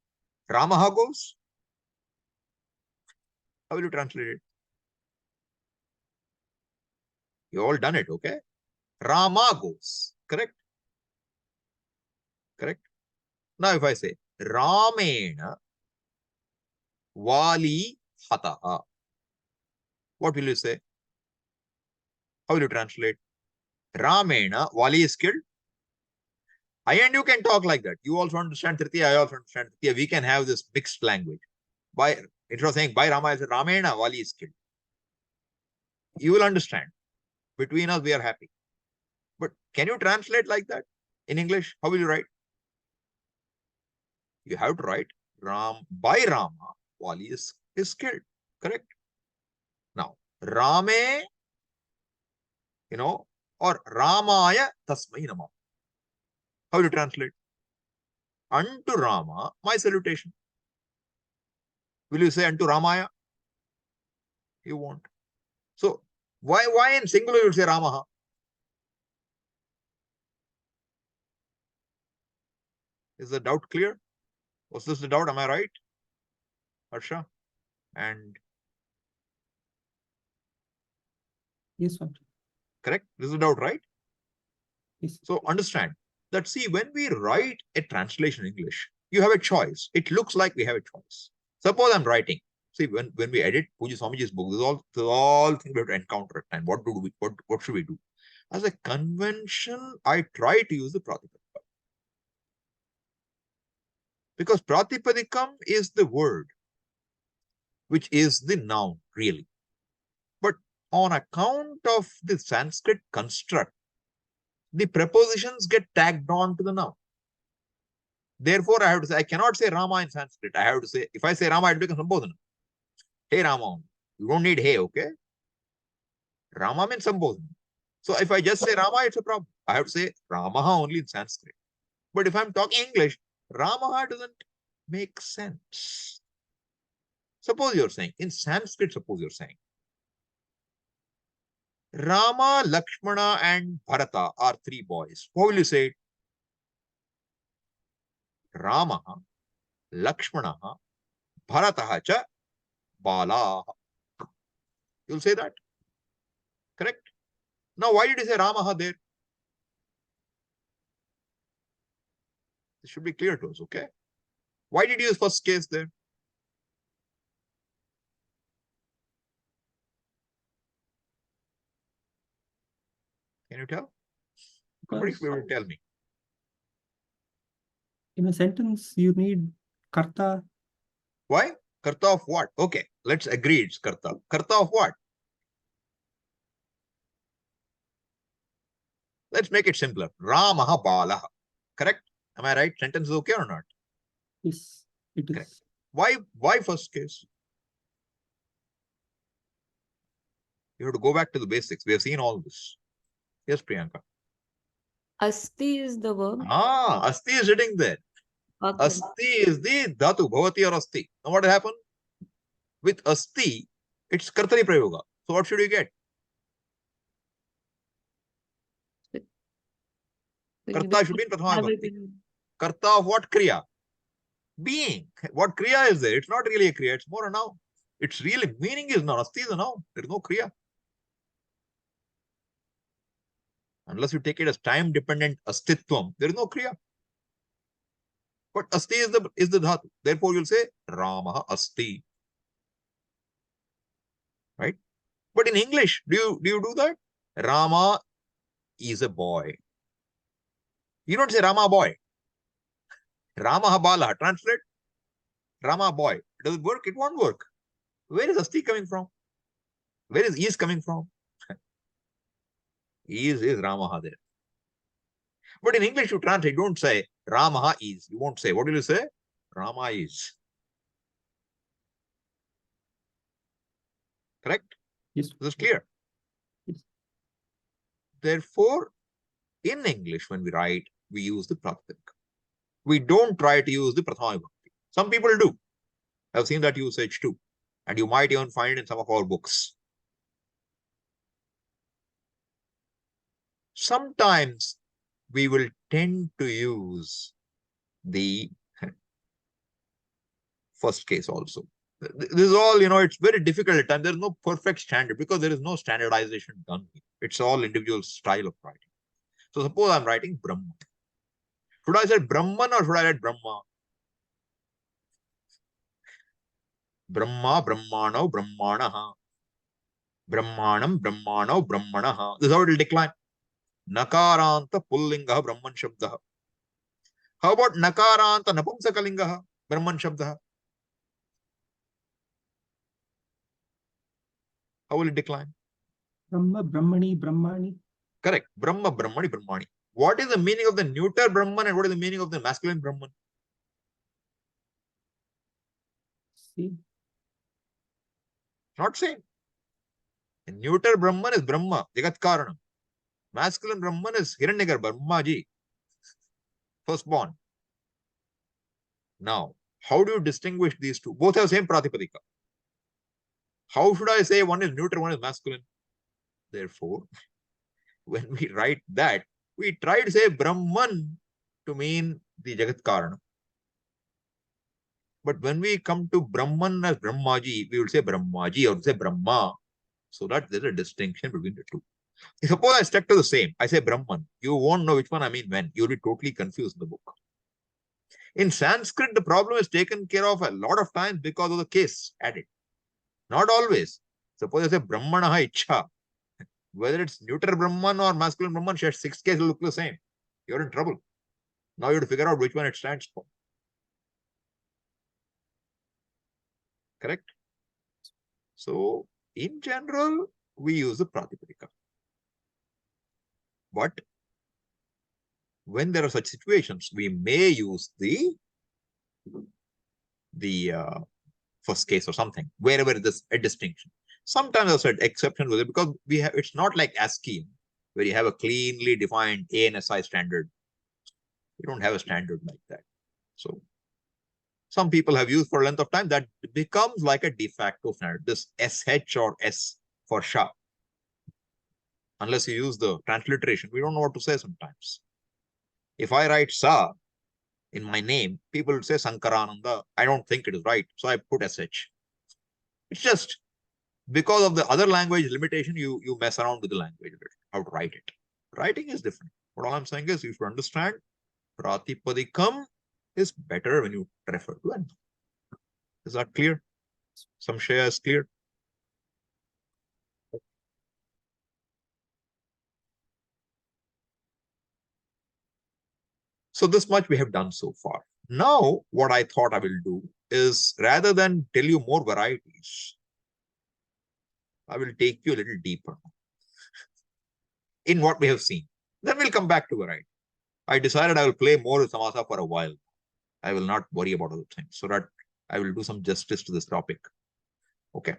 Ramaha goes? How will you translate it? You all done it, okay? Rama goes. Correct? Correct? Now if I say Ramena Vali Hataha, what will you say? How will you translate? Ramena Vali is killed. I and you can talk like that. You also understand Tritiya, I also understand Tritiya. We can have this mixed language. Instead of saying by Rama, I say Ramena Vali is killed. You will understand. Between us, we are happy. But can you translate like that in English? How will you write? You have to write by Rama, Vali is killed. Correct? Now, Rame, or Ramaya Tasmai Namah. How do you translate? Unto Rama, my salutation. Will you say unto Ramaya? You won't. So, why in singular you say Ramaha? Is the doubt clear? Was this the doubt? Am I right? Harsha? And Yes, Swami. correct? This is the doubt, right? Yes. So understand that, see, when we write a translation in English, you have a choice. It looks like we have a choice. Suppose I'm writing. See, when we edit Puja Swamiji's book, this is all things we have to encounter at time. What should we do? As a convention, I try to use the Pratipadika. Because Pratipadikam is the word, which is the noun, really. But on account of the Sanskrit construct, the prepositions get tagged on to the noun. Therefore, I have to say, I cannot say Rama in Sanskrit. I have to say, if I say Rama, it becomes Sambodhana. Hey Rama. You don't need hey, okay? Rama means Sambodhana. So if I just say Rama, it's a problem. I have to say Ramaha only in Sanskrit. But if I'm talking English, Ramaha doesn't make sense. Suppose you're saying, in Sanskrit, suppose you're saying, Rama, Lakshmana, and Bharata are three boys. How will you say it? Rama, Lakshmana, Bharataha cha Bala. You'll say that. Correct? Now, why did you say Ramaha there? This should be clear to us, okay? Why did you use first case there? Can you tell? Somebody should be able to tell me. In a sentence, you need karta. Why? Karta of what? Okay, let's agree it's Karta. Karta of what? Let's make it simpler. Ramaha Balaha. Correct? Am I right? Sentence is okay or not? Yes, it is. Correct. Why first case? You have to go back to the basics. We have seen all this. Yes, Priyanka. Asti is the verb. Asti is sitting there. Okay. Asti is the dhatu, bhavati or asti. Now what happened? With asti, it's kartari prayoga. So what should you get? Karta should be in prathama vibhakti. Everything. Karta of what kriya? Being. What kriya is there? It's not really a kriya, it's more a noun. It's really, meaning is not. Asti is a noun. There is no kriya. Unless you take it as time-dependent astitvam, there is no kriya. But asti is the dhatu. Therefore, you'll say Ramaha asti. Right? But in English, do you do that? Rama is a boy. You don't say Rama boy. Ramaha bala. Translate. Rama boy. Does it work? It won't work. Where is asti coming from? Where is coming from? Is Ramaha there. But in English, you translate, you don't say Ramaha is. You won't say. What will you say? Rama is. Correct? Yes. This is clear. Yes. Therefore, in English, when we write, we use the Pratipadika. We don't try to use the Prathama Vibhakti. Some people do. I've seen that usage too. And you might even find it in some of our books. Sometimes we will tend to use the first case also. This is all, it's very difficult at times. There is no perfect standard because there is no standardization done here. It's all individual style of writing. So suppose I'm writing Brahman. Should I say Brahman or should I write Brahma? Brahma, Brahmano, Brahmanaha. Brahmanam, Brahmano, Brahmanaha. This is how it will decline. Nakaranta Pullingaha Brahman Shabdaha. How about Nakaranta Napumsakalingaha Brahman Shabdaha? How will it decline? Brahma, Brahmani, Brahmani. Correct. Brahma, Brahmani, Brahmani. What is the meaning of the neuter Brahman and what is the meaning of the masculine Brahman? See. Not same. The neuter Brahman is Brahma, Jagat Karanam. Masculine Brahman is Hiranyagar, Brahmaji, firstborn. Now, how do you distinguish these two? Both have same Pratipadika. How should I say one is neuter, one is masculine? Therefore, when we write that, we try to say Brahman to mean the Jagat Karanam. But when we come to Brahman as Brahmaji, we will say Brahmaji or say Brahma. So that there is a distinction between the two. Suppose I stuck to the same. I say Brahman. You won't know which one I mean when. You'll be totally confused in the book. In Sanskrit, the problem is taken care of a lot of times because of the case added. Not always. Suppose I say Brahmanaha Ichha. Whether it's neuter Brahman or masculine Brahman, 6 cases will look the same. You're in trouble. Now you have to figure out which one it stands for. Correct? So, in general, we use the Pratipadika. But when there are such situations, we may use the first case or something, wherever there's a distinction. Sometimes there's an exception with it because it's not like ASCII, where you have a cleanly defined ANSI standard. We don't have a standard like that. So some people have used for a length of time that becomes like a de facto standard. This SH or S for Shah. Unless you use the transliteration, we don't know what to say sometimes. If I write Sa in my name, people will say Sankarananda. I don't think it is right, so I put SH. It's just because of the other language limitation, you mess around with the language, how to write it. Writing is different. What all I'm saying is you should understand Pratipadikam is better when you refer to it. Is that clear? Samshaya is clear? So this much we have done so far. Now, what I thought I will do is rather than tell you more varieties, I will take you a little deeper in what we have seen. Then we'll come back to variety. I decided I will play more with samasa for a while. I will not worry about other things so that I will do some justice to this topic. Okay.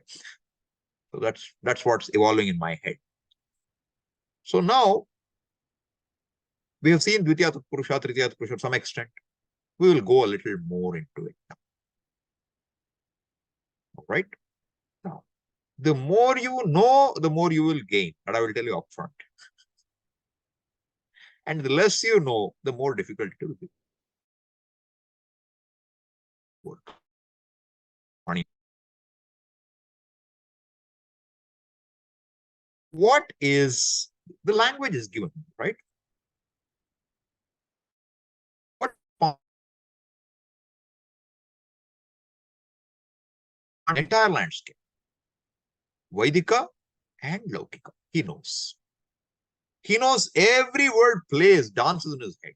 So that's what's evolving in my head. So now We have seen dvitiya tatpurusa, tritiya tatpurusa to some extent. We will go a little more into it now. All right. Now, the more you know, the more you will gain. That I will tell you upfront. And the less you know, the more difficult it will be. What is the language is given, right? What entire landscape? Vaidika and Laukika. He knows. He knows every word plays, dances in his head.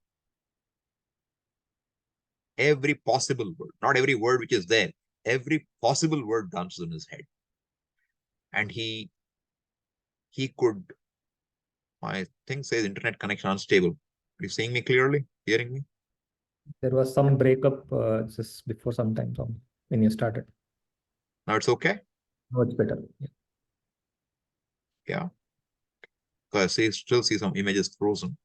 Every possible word, not every word which is there. Every possible word dances in his head. And he could, my thing says internet connection unstable. Are you seeing me clearly? Hearing me? There was some breakup just before some time when you started. Now it's okay? Now it's better. Yeah. Yeah. Because I still see some images frozen.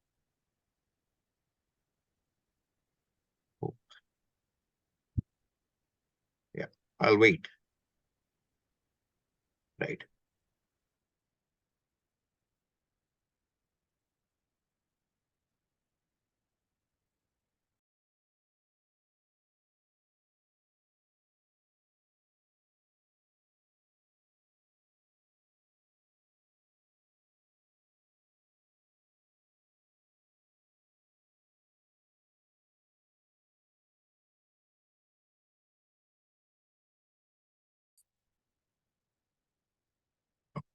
Oh. Yeah, I'll wait. Right.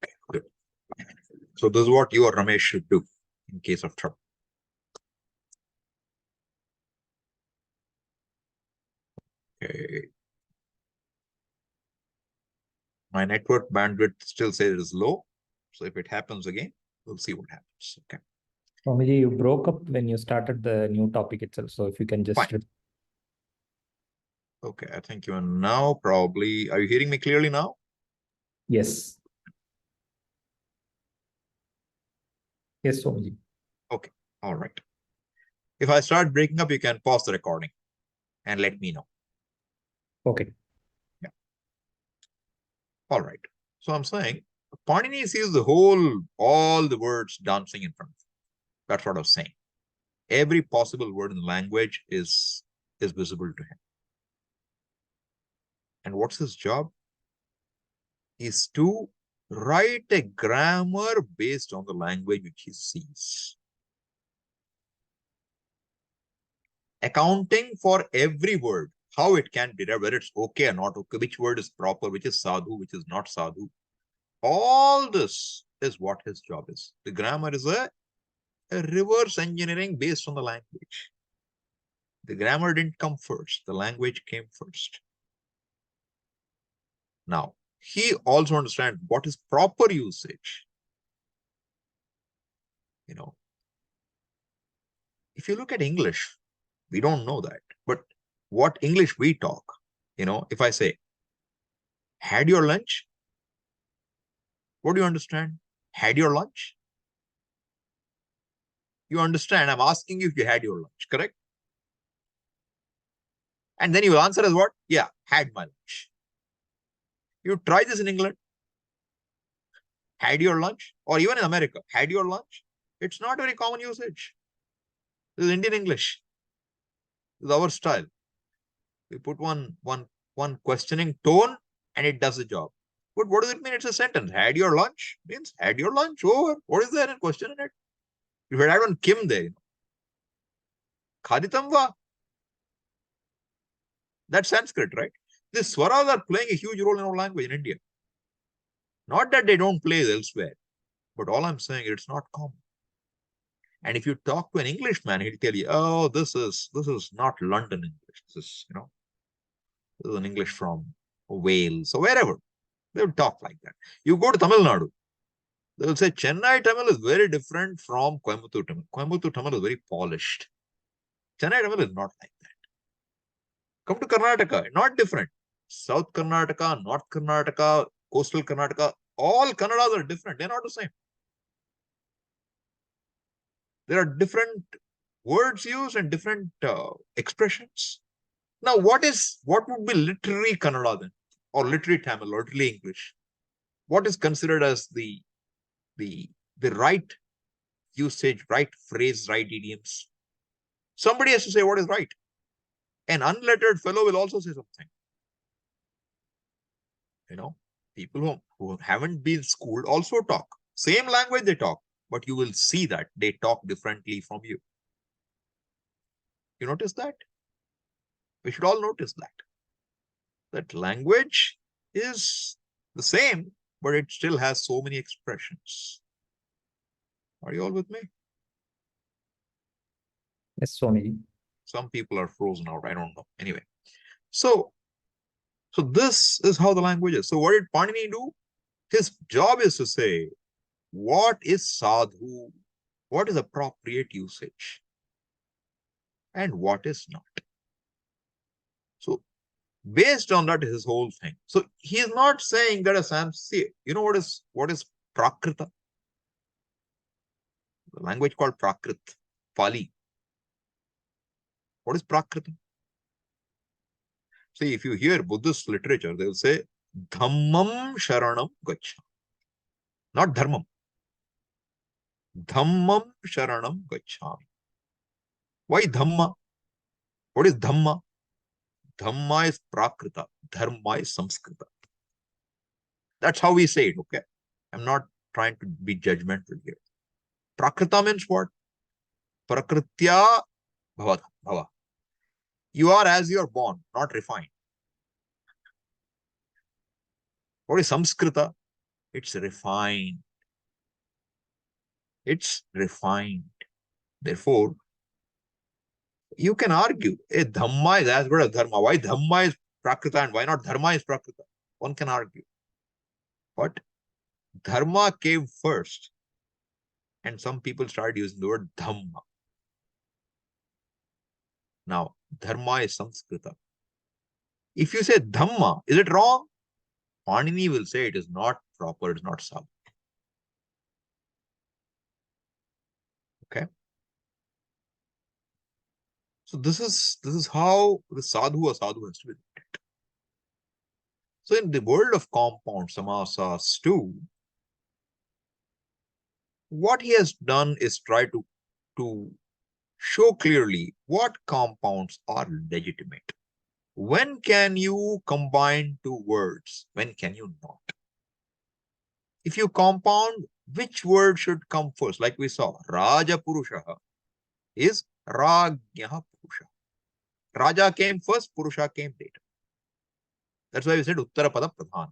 Okay, good. So this is what you or Ramesh should do in case of trouble. Okay. My network bandwidth still says it is low. So if it happens again, we'll see what happens. Okay. Swamiji, you broke up when you started the new topic itself. So if you can just... Fine. Okay, I think you are now probably, are you hearing me clearly now? Yes. Yes, Swamiji. Okay, all right. If I start breaking up, you can pause the recording and let me know. Okay. Yeah. All right. So I'm saying, Panini sees all the words dancing in front of him. That's what I was saying. Every possible word in the language is visible to him. And what's his job? Is to write a grammar based on the language which he sees. Accounting for every word, how it can be derived, whether it's okay or not okay, which word is proper, which is sadhu, which is not sadhu. All this is what his job is. The grammar is a reverse engineering based on the language. The grammar didn't come first. The language came first. Now, he also understands what is proper usage. You know, if you look at English, we don't know that. But what English we talk, if I say, had your lunch? What do you understand? Had your lunch? You understand, I'm asking you if you had your lunch, correct? And then you answer as what? Yeah, had my lunch. You try this in England. Had your lunch? Or even in America, had your lunch? It's not very common usage. This is Indian English. This is our style. We put one questioning tone and it does the job. But what does it mean? It's a sentence. Had your lunch? Means had your lunch over. What is there in question in it? You had one Kim there. Khaditam va? That's Sanskrit, right? The swaras are playing a huge role in our language in India. Not that they don't play elsewhere, but all I'm saying, it's not common. And if you talk to an Englishman, he'll tell you, oh, this is not London English. This is, this is an English from Wales or wherever. They will talk like that. You go to Tamil Nadu, they will say Chennai Tamil is very different from Coimbatore Tamil. Coimbatore Tamil is very polished. Chennai Tamil is not like that. Come to Karnataka, not different. South Karnataka, North Karnataka, coastal Karnataka, all Kannadas are different. They're not the same. There are different words used and different expressions. Now, what would be literary Kannada then, or literary Tamil, or literary English? What is considered as the right usage, right phrase, right idioms? Somebody has to say what is right. An unlettered fellow will also say something. You know, people who haven't been schooled also talk. Same language they talk, but you will see that they talk differently from you. You notice that? We should all notice that. That language is the same, but it still has so many expressions. Are you all with me? Yes, Swamiji. Some people are frozen out. I don't know. Anyway, so this is how the language is. So what did Panini do? His job is to say, what is sadhu? What is appropriate usage? And what is not? So based on that is his whole thing. So he is not saying that a samasa. You know what is prakrita? The language called Prakrit, Pali. What is prakrita? See, if you hear Buddhist literature, they will say Dhammam Sharanam Gacha. Not Dharmam. Dhammam Sharanam Gachami. Why Dhamma? What is Dhamma? Dhamma is Prakrita. Dharma is Samskrita. That's how we say it, okay? I'm not trying to be judgmental here. Prakrita means what? Prakritya bhava. You are as you are born, not refined. What is Samskrita? It's refined. It's refined. Therefore, you can argue, Dhamma is as good as Dharma. Why Dhamma is Prakrita and why not Dharma is Prakrita? One can argue. But Dharma came first. And some people started using the word Dhamma. Now, Dharma is Samskrita. If you say Dhamma, is it wrong? Panini will say it is not proper, it is not sadhu. Okay. So this is how the sadhu or sadhu has to be looked at. So in the world of compound samasas too, what he has done is try to show clearly what compounds are legitimate. When can you combine two words? When can you not? If you compound, which word should come first? Like we saw, Raja Purusha is Ragyaha Purusha. Raja came first, Purusha came later. That's why we said Uttarapada Pradhan.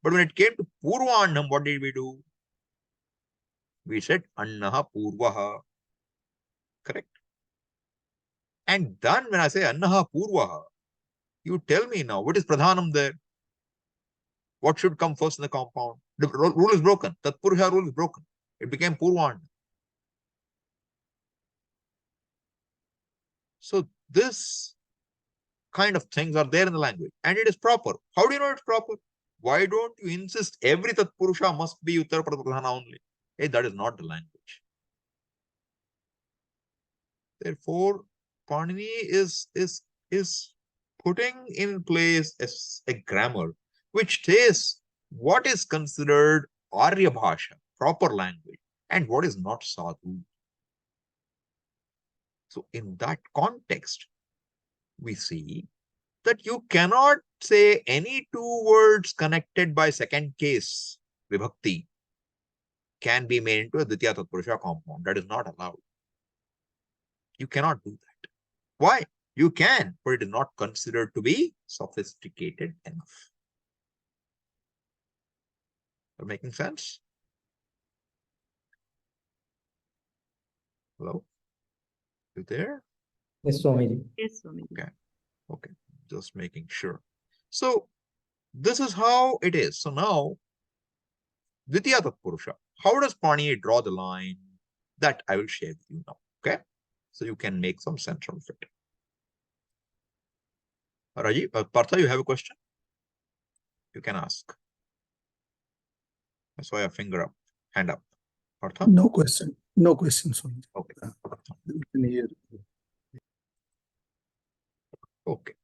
But when it came to Purvannam, what did we do? We said Annaha Purvaha. Correct? And then when I say Annaha Purvaha, you tell me now, what is Pradhanam there? What should come first in the compound? The rule is broken. Tatpurusha rule is broken. It became Purvannam. So this kind of things are there in the language and it is proper. How do you know it's proper? Why don't you insist every Tatpurusha must be Uttarapada Pradhana only? Hey, that is not the language. Therefore, Panini is putting in place a grammar which says what is considered Arya Bhasha, proper language, and what is not sadhu. So in that context, we see that you cannot say any two words connected by second case vibhakti can be made into a dvitiya tatpurusha compound. That is not allowed. You cannot do that. Why? You can, but it is not considered to be sophisticated enough. Are making sense? Hello? You there? Yes, Swamiji. Yes, Swami. Okay. Just making sure. So this is how it is. So now, dvitiya tatpurusha. How does Panini draw the line? That I will share with you now. Okay? So you can make some sense of it. Rajiv, Partha, you have a question? You can ask. I saw your finger up, hand up. Partha? No question. No questions. Swamiji. Okay. You can hear. Okay.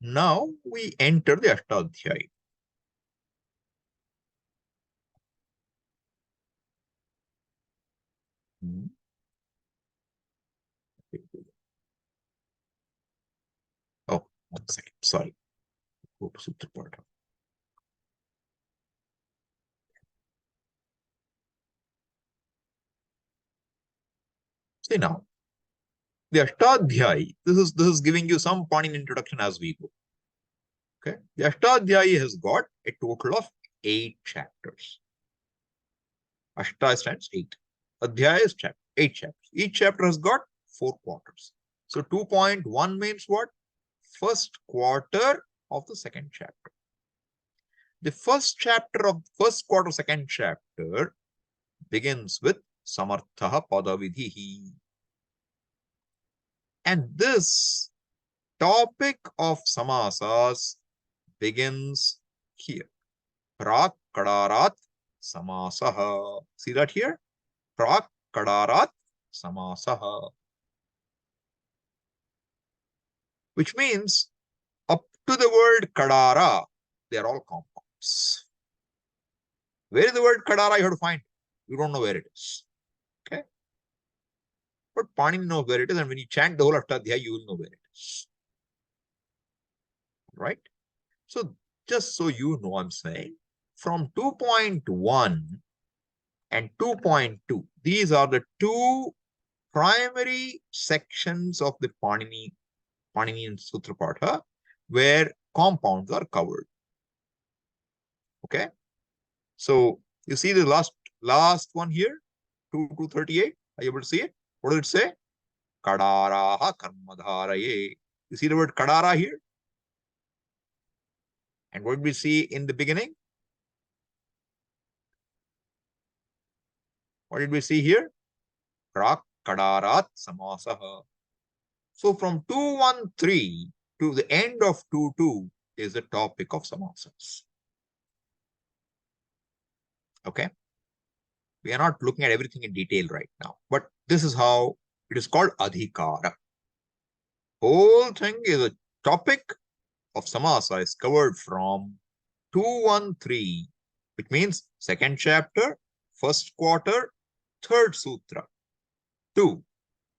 Now we enter the Ashtadhyayi. Oh, 1 second. Sorry. Go to Sutra part. See now, the Ashtadhyayi, this is giving you some Panini introduction as we go. Okay. The Ashtadhyayi has got a total of 8 chapters. Ashta stands 8. Adhyaya is 8 chapters. Each chapter has got 4 quarters. So 2.1 means what? First quarter of the second chapter. The first chapter of first quarter, second chapter begins with Samarthaha Padavidhihi. And this topic of samasas begins here. Prak Kadarat Samasaha. See that here? Prak Kadarat Samasaha. Which means up to the word Kadara, they are all compounds. Where is the word Kadara? You have to find. You don't know where it is. Okay? But Panini knows where it is, and when you chant the whole Ashtadhyayi, you will know where it is. Right? So, just so you know, I'm saying, from 2.1 and 2.2, these are the 2 primary sections of the Panini and Sutra Patha, where compounds are covered. Okay? So, you see the last one here, 2 to 38. Are you able to see it? What does it say? Kadaraha karmadharaye. You see the word kadara here? And what did we see in the beginning? What did we see here? Prak kadarat samasaha. So from 213 to the end of 22 is the topic of samasas. Okay? We are not looking at everything in detail right now, but this is how it is called adhikara. Whole thing is a topic of samasa is covered from 213, which means second chapter, first quarter, third sutra, to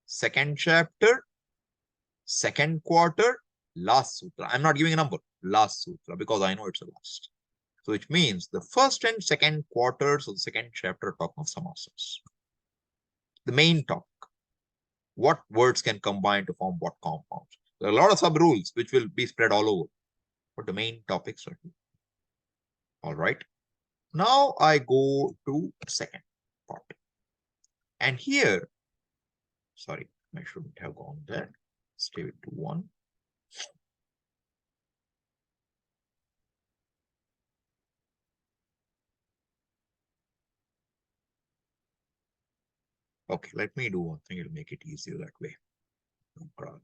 second chapter, second quarter, last sutra. I'm not giving a number, last sutra, because I know it's the last. So which means the first and second quarters of the second chapter talk of samasas. The main topic. What words can combine to form what compounds? There are a lot of sub-rules which will be spread all over. But the main topics are here. All right. Now I go to second part. And here, sorry, I shouldn't have gone there. Stay with 1. Okay, let me do one thing. It'll make it easier that way. No problem.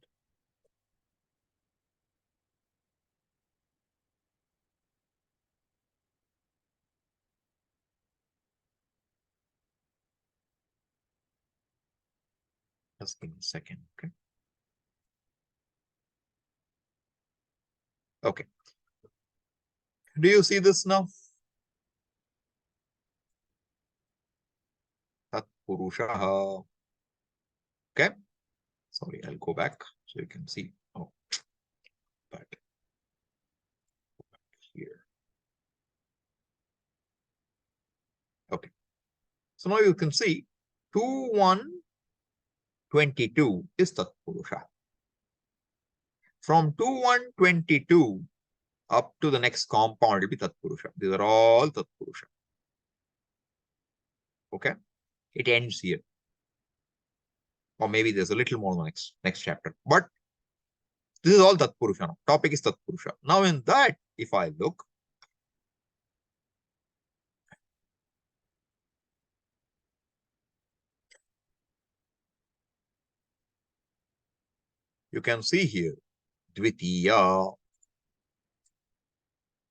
Just give me a second, okay? Okay. Do you see this now? Tatpurusha. Okay. Sorry, I'll go back so you can see. Oh, back here. Okay. So now you can see 2.1.22 is Tatpurusha. From 2.1.22 up to the next compound, it will be Tatpurusha. These are all Tatpurusha. Okay? It ends here. Or maybe there's a little more in the next chapter. But this is all Tatpurusha now. Topic is Tatpurusha. Now in that, if I look, you can see here, dvitiya,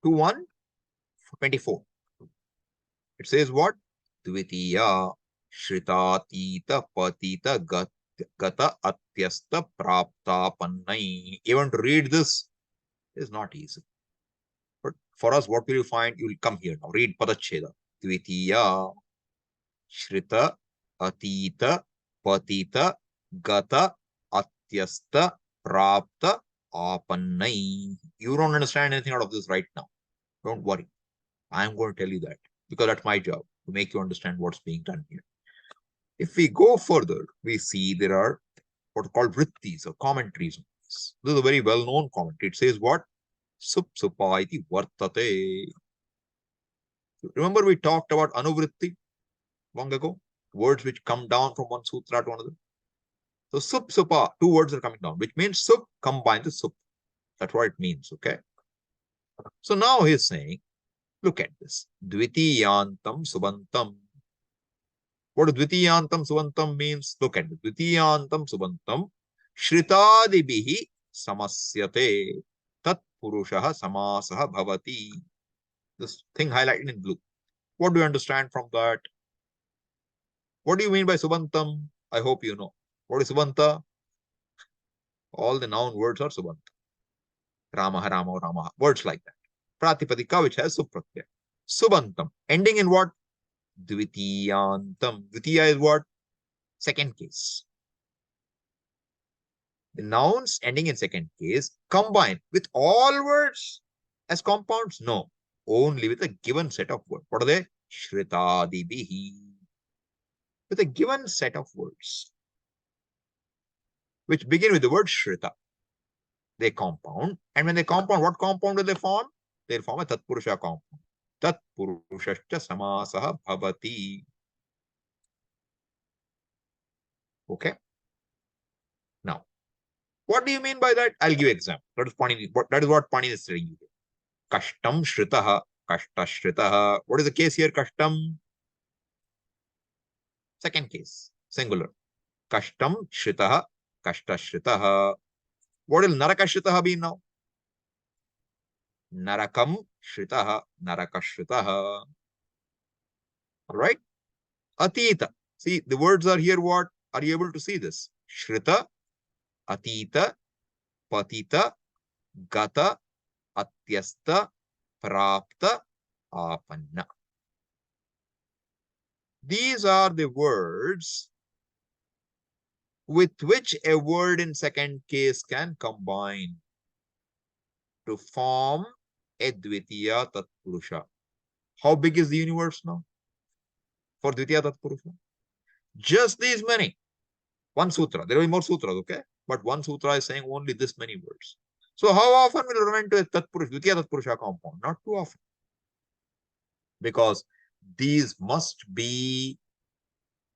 2.1.24. It says what? Dvitiya. shritatita patita gata atyasta prapta pannai. Even to read this is not easy. But for us, what will you find? You will come here now. Read padacheda. Dvitiya, shrita, atita, patita, gata, atyasta, prapta, apannai. You don't understand anything out of this right now. Don't worry. I'm going to tell you that because that's my job to make you understand what's being done here. If we go further, we see there are what are called vrittis or commentaries on this. This is a very well-known commentary. It says what? Sup supa iti vartate. Remember we talked about anuvritti long ago? Words which come down from one sutra to another. So sup supa, two words are coming down, which means sup combined with sup. That's what it means, okay? So now he's saying, look at this. Dvitiyantam subantam. What does dvitiyantam subantam means? Look at this. Dvitiyantam subantam shritadibihi samasyate tatpurusha samasa bhavati. This thing highlighted in blue. What do you understand from that? What do you mean by subantam? I hope you know. What is subanta? All the noun words are subanta. Rama, Rama, Rama. Words like that. Pratipadika, which has supratyaya. Subantam. Ending in what? Dvitiyantam. Dvitiya is what? Second case. The nouns ending in second case combined with all words as compounds? No. Only with a given set of words. What are they? Shritadibihi. With a given set of words which begin with the word shrita. They compound. And when they compound, what compound do they form? They form a tatpurusha compound. Tatpurushascha samasa bhavati. Okay. Now, what do you mean by that? I'll give you an example. That is what Panini is telling you. Kashtam shritaha. Kashta shritaha. What is the case here? Kashtam. Second case. Singular. Kashtam shritaha. Kashta shritaha. What will naraka shritaha be now? Narakam shritaha. Naraka shritaha. All right. Atita. See, the words are here what? Are you able to see this? Shrita, atita, patita, gata, atyasta, prapta, apanna. These are the words with which a word in second case can combine to form a dvitiya tatpurusha. How big is the universe now for dvitiya tatpurusha? Just these many. One sutra. There will be more sutras, okay? But one sutra is saying only this many words. So how often will you run into a tatpurusha, dvitiya tatpurusha compound? Not too often. Because these must be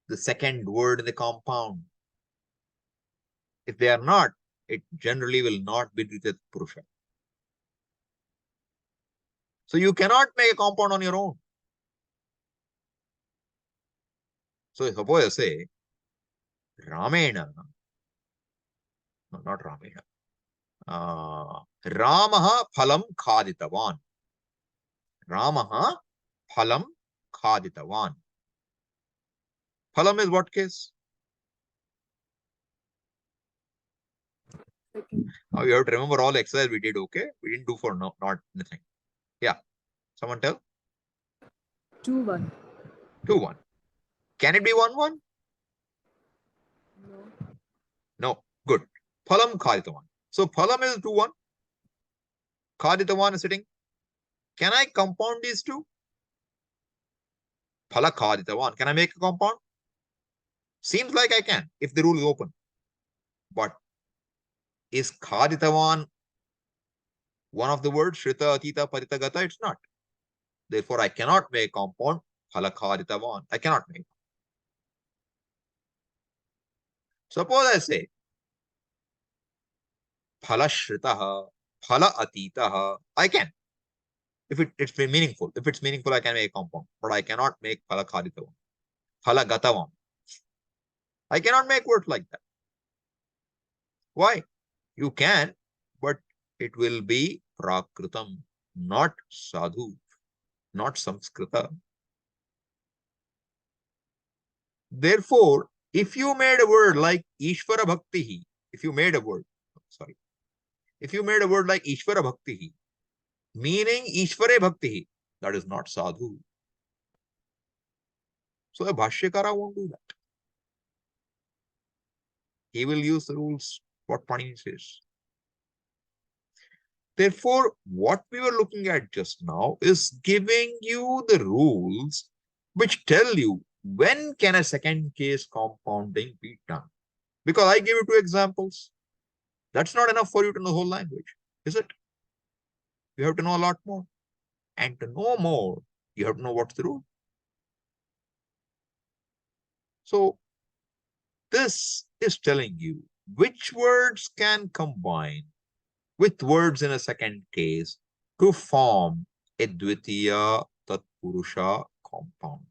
the second word in the compound. If they are not, it generally will not be dvitiya tatpurusha. So you cannot make a compound on your own. So suppose I say, Ramena, no, not Ramena, Ramaha phalam khaditavan. Ramaha phalam khaditavan. Phalam is what case? Now you have to remember all the exercise we did, okay? We didn't do for no, not anything. Yeah. Someone tell? 2-1. 2-1. Can it be 1-1? No. No. Good. Phalam khaditavan. So phalam is 2-1. Khaditavan is sitting. Can I compound these two? Phala khaditavan. Can I make a compound? Seems like I can if the rule is open. But is khaditavan one of the words? Shrita, atita, patita, gata? It's not. Therefore, I cannot make a compound. Phala khaditavan. I cannot make. Suppose I say phala shritaha, phala atitaha. I can. If it's meaningful. If it's meaningful, I can make a compound. But I cannot make phala khaditavan. Phala gatavam. I cannot make words like that. Why? You can, but it will be prakritam, not sadhu, not samskrita. Therefore, if you made a word like Ishvara Bhaktihi, if you made a word like Ishvara Bhaktihi, meaning Ishvare Bhaktihi, that is not sadhu. So a Bhashyakara won't do that. He will use the rules what Panini says. Therefore, what we were looking at just now is giving you the rules which tell you when can a second case compounding be done. Because I gave you 2 examples. That's not enough for you to know the whole language, is it? You have to know a lot more. And to know more, you have to know what's the rule. So this is telling you which words can combine with words in a second case to form a dvitiya tatpurusa compound.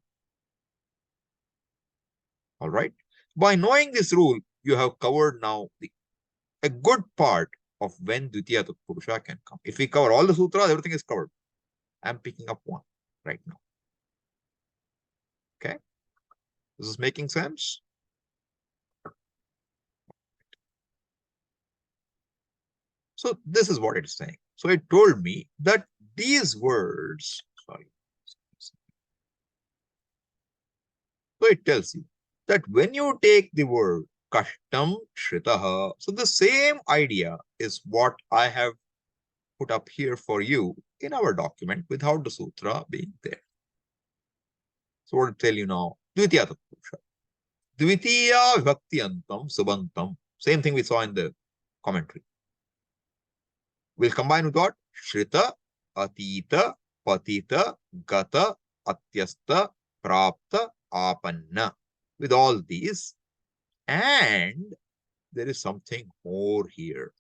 All right. By knowing this rule, you have covered now a good part of when dvitiya tatpurusa can come. If we cover all the sutras, everything is covered. I'm picking up one right now. Okay. This is making sense? So this is what it's saying. So it told me that these words, sorry. So it tells you that when you take the word kashtam shritaha, so the same idea is what I have put up here for you in our document without the sutra being there. So what it tell you now? Dvitiya tatpurusa. Dvitiya vibhakti subantam. Same thing we saw in the commentary. We'll combine with what? Shrita, atita, patita, gata, atyasta, prapta, apanna. With all these. And there is something more here.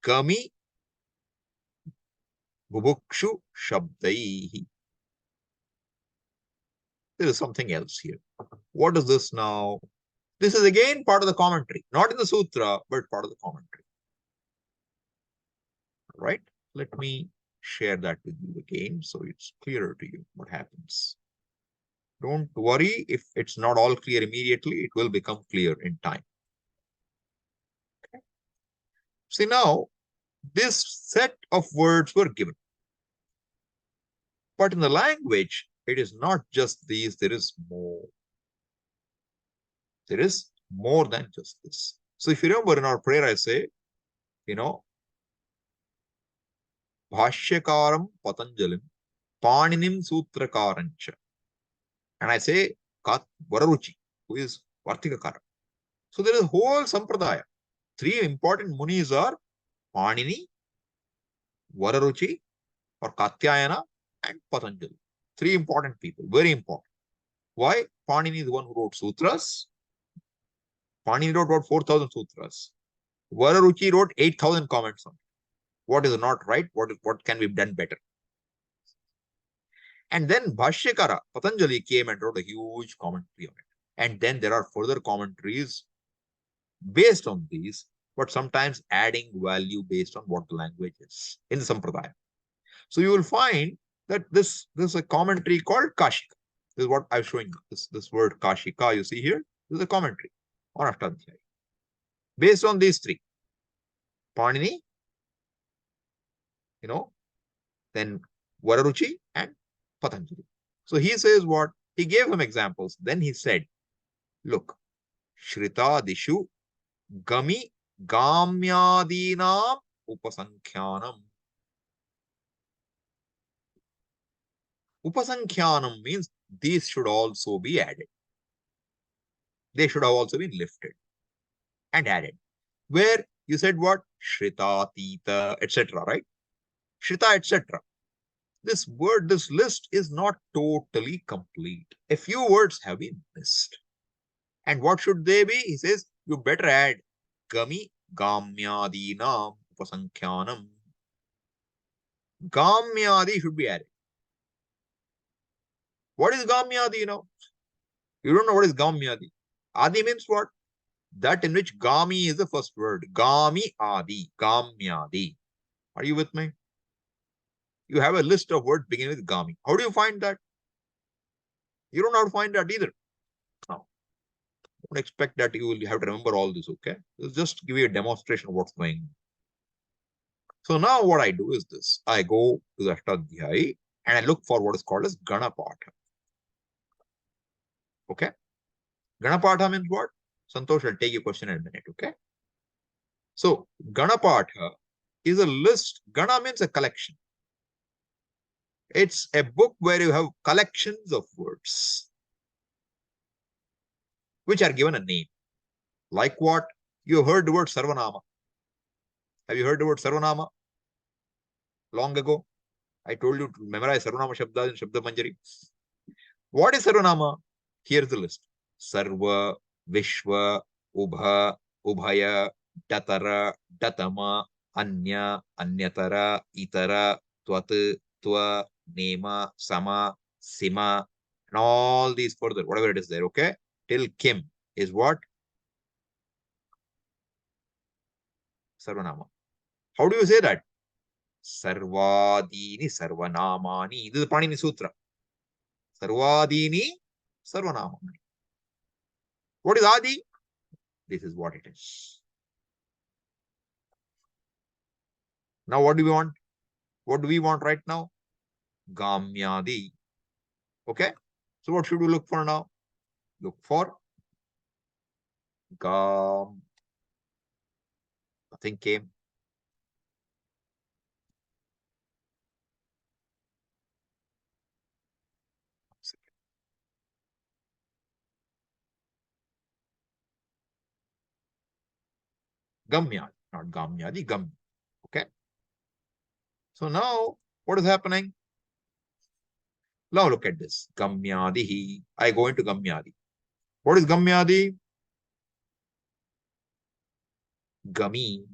Kami, bubukshu, shabdaihi. There is something else here. What is this now? This is again part of the commentary. Not in the sutra, but part of the commentary. Right? Let me share that with you again so it's clearer to you what happens. Don't worry if it's not all clear immediately. It will become clear in time. Okay. See now, this set of words were given. But in the language, it is not just these, there is more. There is more than just this. So if you remember in our prayer, I say, Bhashyakaram Patanjalim, Paninim Sutrakarancha. And I say, Vararuchi, who is Vartikakara. So there is a whole sampradaya. 3 important munis are Panini, Vararuchi, or Katyayana, and Patanjali. 3 important people, very important. Why? Panini is the one who wrote sutras. Panini wrote about 4,000 sutras. Vararuchi wrote 8,000 comments on it. What is not right? What can be done better? And then Bhashyakara, Patanjali came and wrote a huge commentary on it. And then there are further commentaries based on these, but sometimes adding value based on what the language is in the Sampradaya. So you will find that this is a commentary called Kashika. This is what I'm showing you. This word Kashika you see here. This is a commentary on Ashtadhyayi. Based on these 3. Panini, then Vararuchi and Patanjali. So he says what? He gave him examples. Then he said, look, Shrita Dishu Gami Gamyadinam Upasankhyanam. Upasankhyanam means these should also be added. They should have also been lifted and added. Where you said what? Shrita, Tita, etc. Right? Shrita, etc. This word, this list is not totally complete. A few words have been missed. And what should they be? He says, you better add Gami Gamyadinam Upasankhyanam. Gamyadi should be added. What is Gamyadi now? You don't know what is Gamyadi. Adi means what? That in which Gami is the first word. Gami Adi. Gamyadi. Are you with me? You have a list of words beginning with Gami. How do you find that? You don't know how to find that either. No. Don't expect that you will have to remember all this, okay? It's just give you a demonstration of what's going on. So now what I do is this. I go to the Ashtadhyayi and I look for what is called as Ganapatha. Okay? Ganapatha means what? Santosh, I'll take your question in a minute, okay? So Ganapatha is a list. Gana means a collection. It's a book where you have collections of words which are given a name. Like what? You have heard the word Sarvanama. Have you heard the word Sarvanama? Long ago, I told you to memorize Sarvanama Shabda in Shabda Manjari. What is Sarvanama? Here's the list. Sarva, Vishwa, Ubha, Ubhaya, Datara, Datama, Anya, Anyatara, Itara, Twat, Twa, Nema, Sama, Sima, and all these further, whatever it is there, okay? Till Kim is what? Sarvanama. How do you say that? Sarvadini Sarvanamani. This is Panini Sutra. Sarvadini Sarvanamani. What is Adi? This is what it is. Now what do we want? What do we want right now? Gamyadi. Okay? So what should we look for now? Look for Gam. Nothing came. Gamyadi, not Gamyadi, Gam. Okay? So now what is happening? Now look at this. Gamyadihi. I go into Gamyadi. What is Gamyadi? Gami,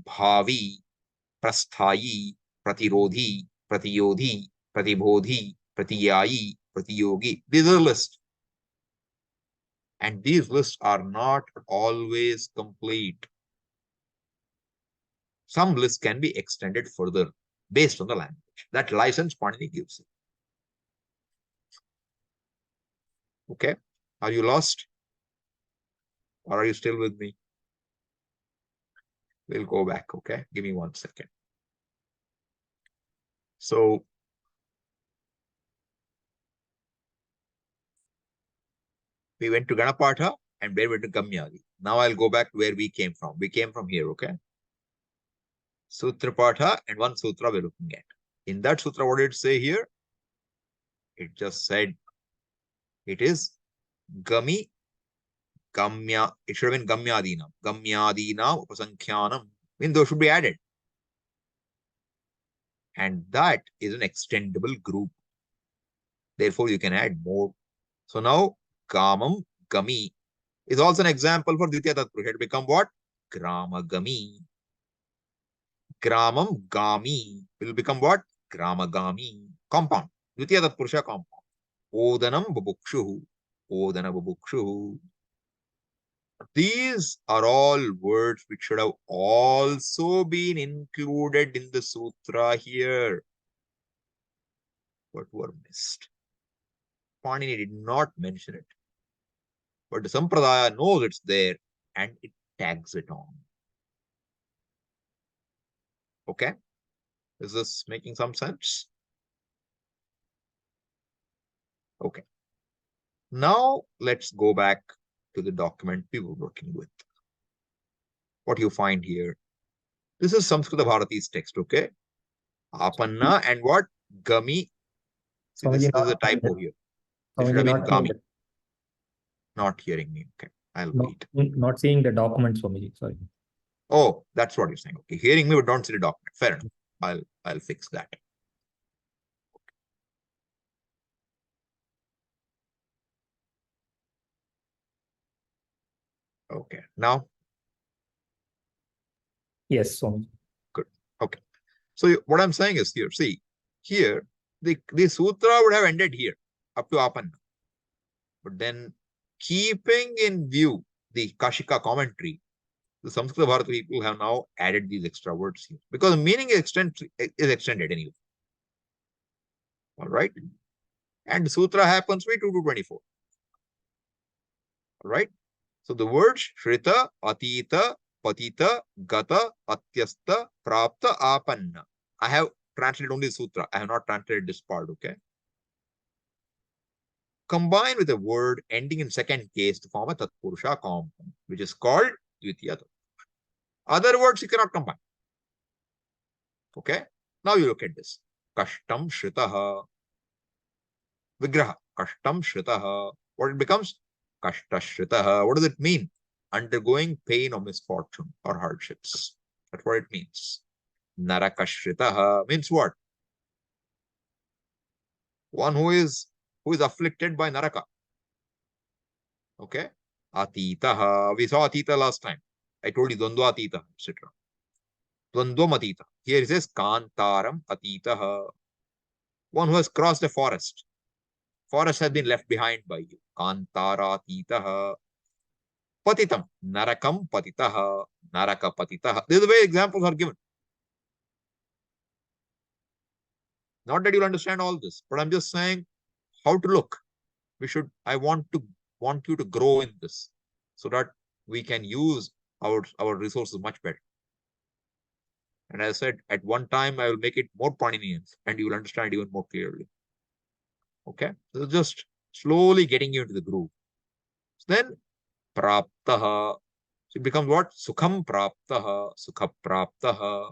Bhavi, Prasthayi, Pratirodhi, Pratiyodhi, Pratibodhi, Pratiyayi, Pratiyogi. These are the list. And these lists are not always complete. Some lists can be extended further based on the language. That license Panini gives it. Okay? Are you lost? Or are you still with me? We'll go back, okay? Give me 1 second. So, we went to Ganapatha and we went to Gamyadi. Now I'll go back to where we came from. We came from here, okay? Sutra Patha and one sutra we're looking at. In that sutra, what did it say here? It just said it is Gami, Gamya. It should have been Gamyadinam. Gamyadinam Upasankyanam. I mean, those should be added. And that is an extendable group. Therefore, you can add more. So now, Gamam, Gami is also an example for dvitiya tatpurusa. It become what? Grama Gami. Gramam Gami will become what? Grama Gami. Compound. Dvitiya tatpurusa compound. Odanam Bubukshuhu. Odana Bubukshuhu. These are all words which should have also been included in the sutra here, but were missed. Panini did not mention it, but the Sampradaya knows it's there and it tags it on. Okay? Is this making some sense? Okay. Now let's go back to the document we were working with. What you find here. This is Samskrita Bharati's text, okay? Apanna and what? Gami. See, this is a typo here. It should have been Gami. Not hearing me. Okay. I'll wait. Not seeing the documents, Swamiji. Sorry. Oh, that's what you're saying. Okay. Hearing me but don't see the document. Fair enough. I'll fix that. Okay. Now. Yes, Swamiji. Good. Okay. So what I'm saying is here, see, here, the sutra would have ended here, up to Apanna. But then, keeping in view the Kashika commentary, the Samskrita Bharati people have now added these extra words here. Because the meaning is extended anyway. All right? And sutra happens to be 2 to 24. All right. So the words Shrita, Atita, Patita, Gata, Atyasta, Prapta, Apanna. I have translated only the sutra. I have not translated this part, okay? Combine with a word ending in second case to form a tatpurusa compound, which is called dvitiya. Other words you cannot combine. Okay? Now you look at this. Kashtam Shritaha. Vigraha. Kashtam Shritaha. What it becomes? Kashtashhritaha. What does it mean? Undergoing pain or misfortune or hardships. That's what it means. Narakashritaha means what? One who is afflicted by naraka. Okay? Atitaha. We saw Atita last time. I told you Dvandva Atita, etc. Dvandvam Atita. Here it says Kantaram Atitaha. One who has crossed a forest. Forest has been left behind by you. Kantara Atitaha. Patitam. Narakam Patitaha. Naraka Patitaha. This is the way examples are given. Not that you'll understand all this, but I'm just saying how to look. I want you to grow in this so that we can use our resources much better. And as I said, at one time, I will make it more Paninian and you will understand even more clearly. Okay? So just slowly getting you into the groove. So then, praptaha. So it becomes what? Sukham praptaha, sukha praptaha,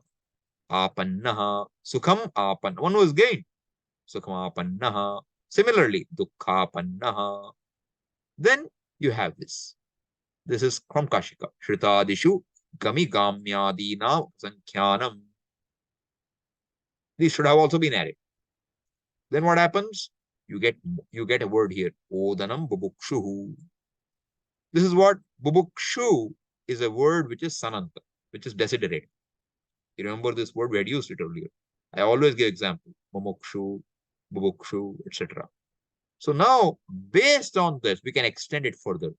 apannaha, sukham apannaha. One who has gained. Sukham apannaha. Similarly, dukkha apannaha. Then you have this. This is from Kashika. Shritadishu gami gamyadina sankhyanam. These should have also been added. Then what happens? You get a word here. Odanam bubukshuhu. This is what? Bubukshu is a word which is sananta, which is desiderated. You remember this word? We had used it earlier. I always give example. Mumukshu, bubukshu, etc. So now, based on this, we can extend it further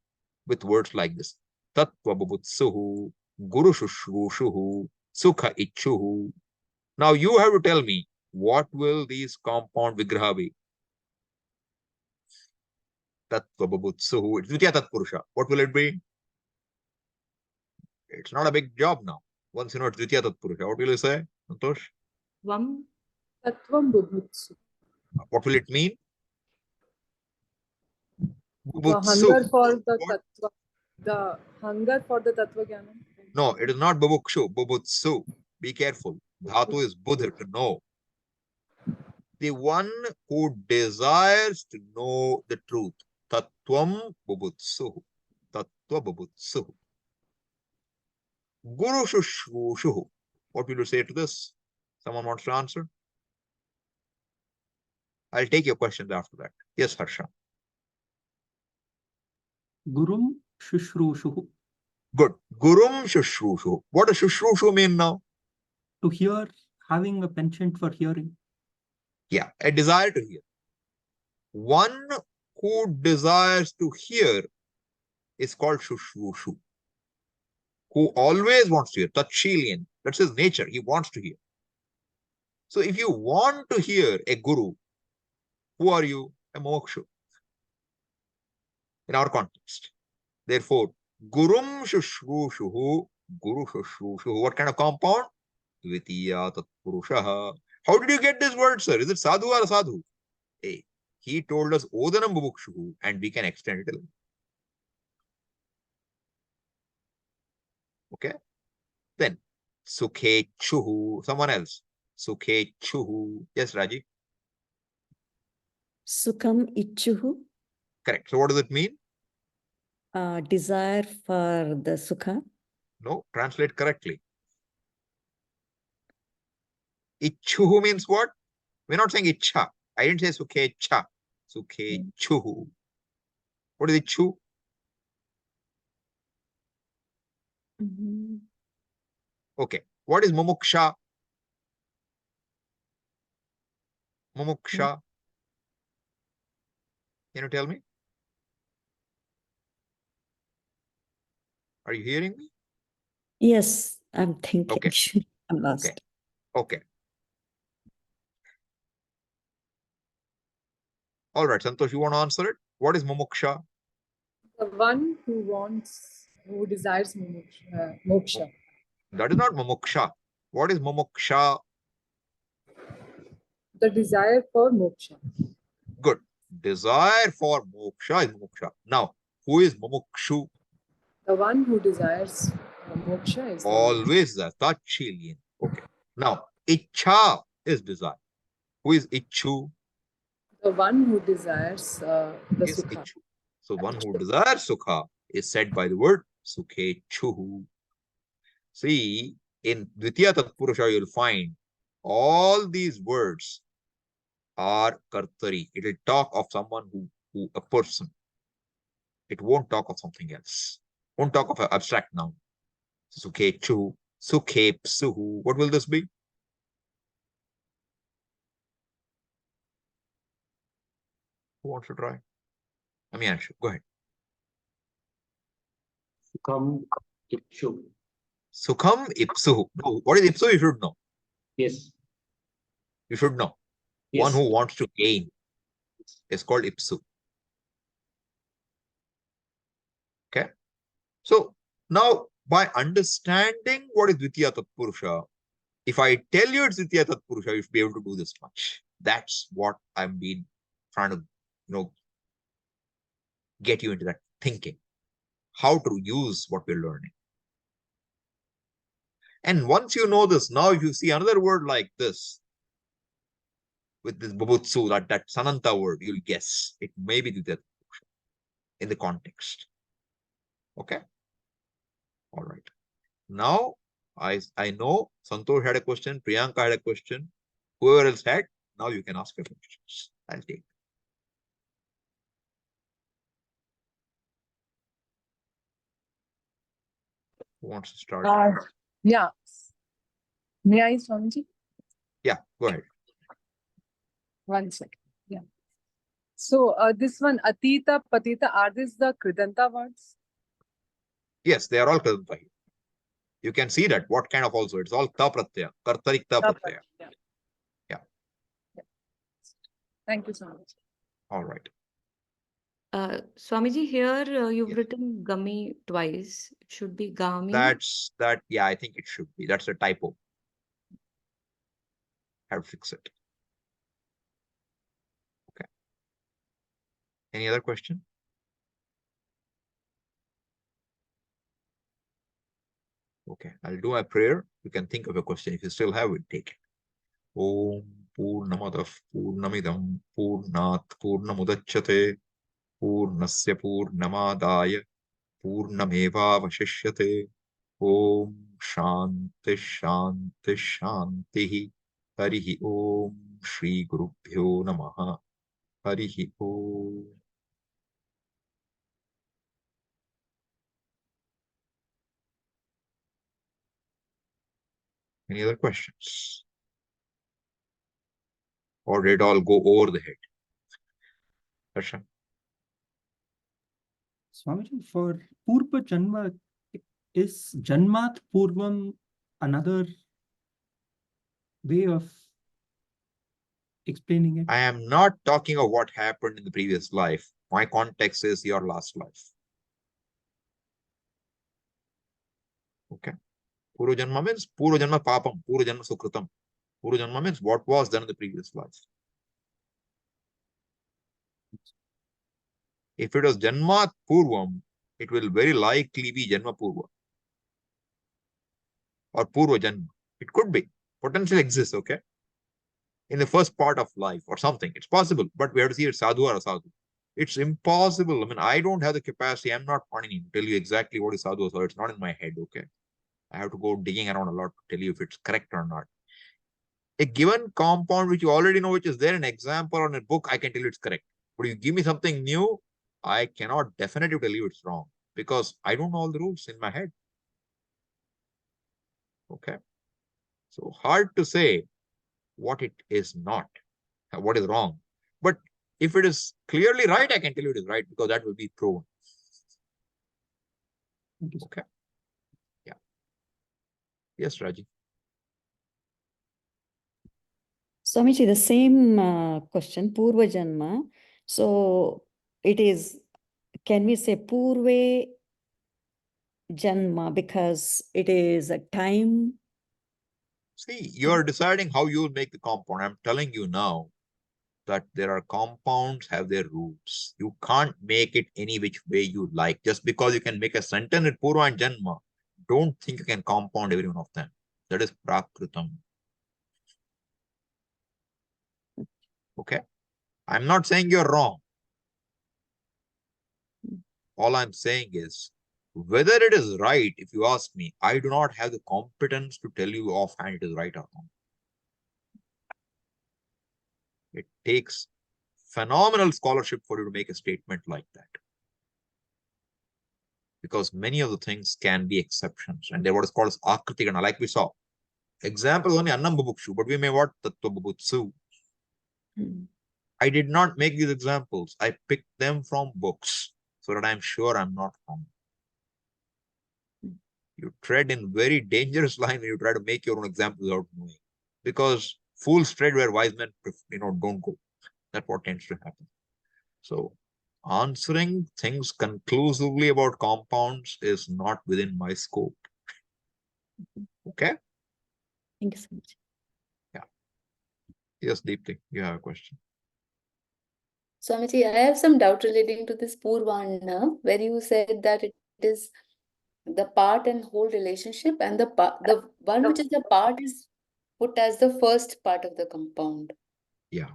with words like this. Tattva bubutsuhu, guru shushushuhu, sukha ichuhu. Now you have to tell me, what will these compound vigraha be? Tattva bubutsuhu, it's dvitiya tatpurusa. What will it be? It's not a big job now. Once you know it's dvitiya tatpurusa, what will you say, Santosh? Tvam. Tattvam bubutsu. What will it mean? The hunger for the tattva. The hunger for the tattva jnana. No, it is not bubukshu, bubutsu. Be careful. Dhatu is buddha, to know. The one who desires to know the truth. Tattvam bubutsu. Tattva bubutsu. Guru shushushuhu. What will you say to this? Someone wants to answer? I'll take your questions after that. Yes, Harsha. Gurum Shushrushuhu. Good. Gurum shushushuhu. What does shushushu mean now? To hear, having a penchant for hearing. Yeah, a desire to hear. One who desires to hear is called shushushu. Who always wants to hear. Tatshilian. That's his nature. He wants to hear. So if you want to hear a guru, who are you? A mokshu. In our context. Therefore, gurum shushushuhu, guru shushushuhu. What kind of compound? Dvitiya tatpurushaha. How did you get this word, sir? Is it sadhu or sadhu? Hey, he told us odanam bubukshuhu, and we can extend it a little. Okay? Then, sukhechuhu. Someone else. Sukhechuhu. Yes, Raji? Sukham ichuhu, Correct. So what does it mean? desire for the sukha. No, translate correctly. Ichuhu means what? We're not saying icha. I didn't say sukhecha. Sukhechuhu. What is ichu? Mhm. Okay. What is mumuksha? Mumuksha. Can you tell me? Are you hearing me? Yes, I'm thinking. Okay. I'm lost. Okay. Okay. All right, Santosh, you want to answer it? What is mumuksha? The one who desires moksha. That is not mumuksha. What is mumuksha? The desire for moksha. Good. Desire for moksha is mumuksha. Now, who is mumukshu? The one who desires moksha is the Always the Tachilian. Okay. Now, ichha is desire. Who is ichu? the one who desires the Is sukha. ichu. So one who desires sukha is said by the word sukhechuhu. See, in dvitiya tatpurusha, you'll find all these words are kartari. It will talk of someone who a person. It won't talk of something else. Won't talk of an abstract noun. Sukhechu, sukhepsuhu. What will this be? Who wants to try? I mean, actually, go ahead. Sukham Ikshu. Sukham ipsuhu. No, what is ipsuhu? You should know. Yes. You should know. Yes. One who wants to gain is called ipsu. Okay. So now, by understanding what is dvitiya tatpurusha, if I tell you it's dvitiya tatpurusha, you should be able to do this much. That's what I've been trying to, get you into that thinking. How to use what we're learning. And once you know this, now if you see another word like this, with this bubutsu, that sananta word, you'll guess it may be dvitiya tatpurusha in the context. Okay. All right. Now, I know Santosh had a question, Priyanka had a question, whoever else had, now you can ask your questions. I'll take. Who wants to start? Yeah. May I, Swamiji? Yeah, go ahead. 1 second. Yeah. So this one, Atita, Patita, are these the Kridanta words? Yes, they are all kadanta here. You can see that what kind of also, it's all ta pratyaya, kartarik ta pratyaya. Yeah. Yeah. Thank you so much. All right. Swamiji, here you've Yes. written gummy twice. It should be gami. Yeah, I think it should be. That's a typo. Have to fix it. Okay. Any other question? Okay, I'll do a prayer. You can think of a question. If you still have it, take it. Om Purnamadav Purnamidam Purnat Purnamudachyate Purnasya Purnamadaya Purnamevavashishyate. Om Shanti Shanti Shanti. Harihi Om Shri Gurubhyo Namaha. Harihi Om. Any other questions? Or did it all go over the head? Darshan? Swamiji, for Purva Janma, is Janmat Purvam another way of explaining it? I am not talking of what happened in the previous life. My context is your last life. Okay. Purva Janma means Purva Janma Papam, Purva Janma Sukritam. Purva Janma means what was done in the previous life. If it was Janmat Purvam, it will very likely be Janma Purva. Or Purva Janma. It could be. Potential exists, okay? In the first part of life or something. It's possible, but we have to see it's sadhu or asadhu. It's impossible. I mean, I don't have the capacity. I'm not panini to tell you exactly what is sadhu, so it's not in my head, okay? I have to go digging around a lot to tell you if it's correct or not. A given compound which you already know, which is there in an example or in a book, I can tell you it's correct. But you give me something new, I cannot definitely tell you it's wrong because I don't know all the rules in my head. Okay. So hard to say what it is not, what is wrong. But if it is clearly right, I can tell you it is right because that will be proven. Okay. Yeah. Yes, Raji. Swamiji, the same question, Purva Janma. So it is, can we say purve janma, because it is a time? See, you're deciding how you'll make the compound. I'm telling you now that there are compounds have their rules. You can't make it any which way you like. Just because you can make a sentence with Purva and Janma, don't think you can compound every one of them. That is Prakritam. Okay? I'm not saying you're wrong. All I'm saying is, whether it is right, if you ask me, I do not have the competence to tell you offhand it is right or wrong. It takes phenomenal scholarship for you to make a statement like that. Because many of the things can be exceptions, and they're what is called as akritigana, like we saw. Example only annam bubukshu, but we may what tattva bubutsu. I did not make these examples. I picked them from books so that I'm sure I'm not wrong. You tread in very dangerous line when you try to make your own examples without knowing. Because fools tread where wise men, don't go. That's what tends to happen. So answering things conclusively about compounds is not within my scope. Okay? Thank you so much. Yes, Deepthi, you have a question. Swamiji, I have some doubt relating to this Purvana, where you said that it is the part and whole relationship, and the one which is the part is put as the first part of the compound. Yeah.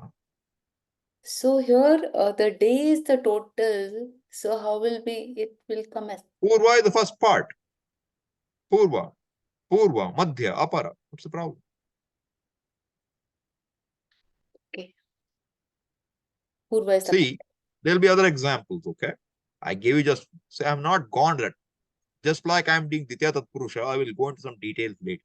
So here the day is the total. So how will it will come as? Purva is the first part. Purva, Madhya, Apara. What's the problem? Okay. Purva is the See, there'll be other examples, okay? I gave you just, say, I'm not gone that. Just like I'm doing dvitiya tatpurusa, I will go into some details later.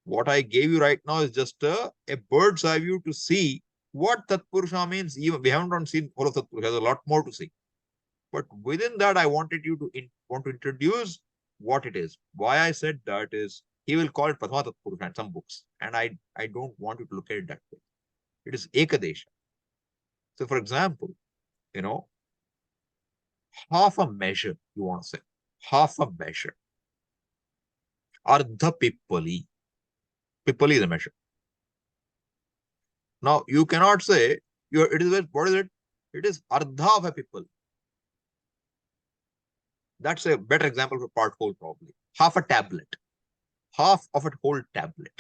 What I gave you right now is just a bird's eye view to see what tatpurusa means. Even we haven't seen all of tatpurusa. There's a lot more to see. But within that, I wanted you to want to introduce what it is. Why I said that is he will call it Prathama Tatpurusa in some books. And I don't want you to look at it that way. It is ekadesa. So for example, half a measure, you want to say. Half a measure. Ardha pippali. Pippali is a measure. Now you cannot say what is it? It is ardha of a pipple. That's a better example for part whole, probably. Half a tablet. Half of a whole tablet.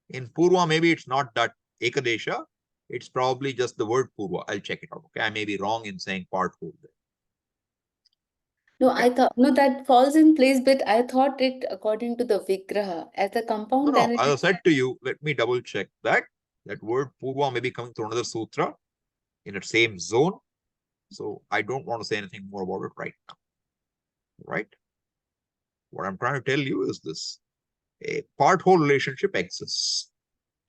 In Purva, maybe it's not that ekadesha. It's probably just the word Purva. I'll check it out. Okay. I may be wrong in saying part whole there. No, I thought that falls in place, but I thought it according to the Vigraha as a compound. No, as I said to you, let me double check that. That word Purva may be coming through another sutra in the same zone. So I don't want to say anything more about it right now. Right? What I'm trying to tell you is this. A part whole relationship exists.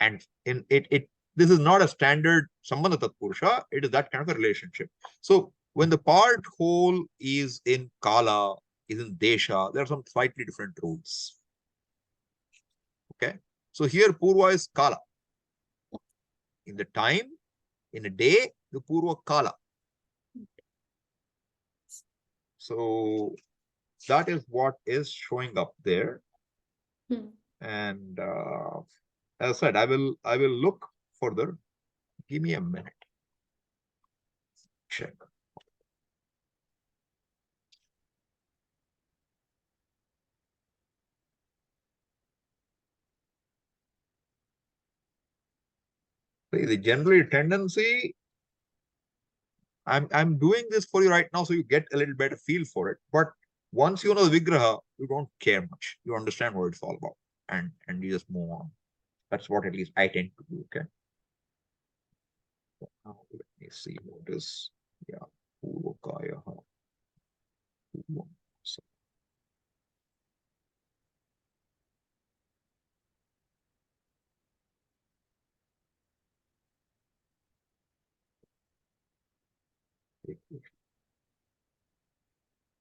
And in it this is not a standard sambandha tatpurusha, it is that kind of a relationship. So when the part whole is in kala, is in desha, there are some slightly different rules. Okay. So here Purva is kala. In the time, in a day, the Purva kala. So that is what is showing up there. And as I said, I will look further. Give me a minute. Check. See, the general tendency, I'm doing this for you right now so you get a little better feel for it. But once you know the Vigraha, you don't care much. You understand what it's all about. And you just move on. That's what at least I tend to do. Okay. So now let me see what is, yeah, Purvakaya.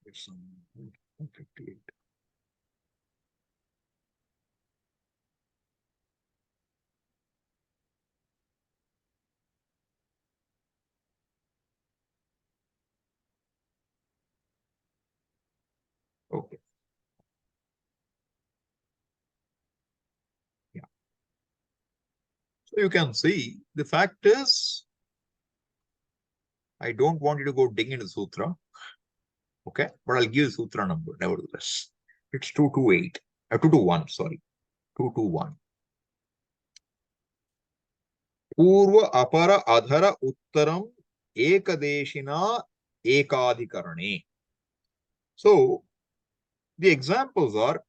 It's 158. Okay. Yeah. So you can see the fact is, I don't want you to go dig into the sutra. Okay, but I'll give you the sutra number nevertheless. It's 228. 221, sorry. 221. Purva apara adhara uttaram ekadeshina ekadikarane. So the examples are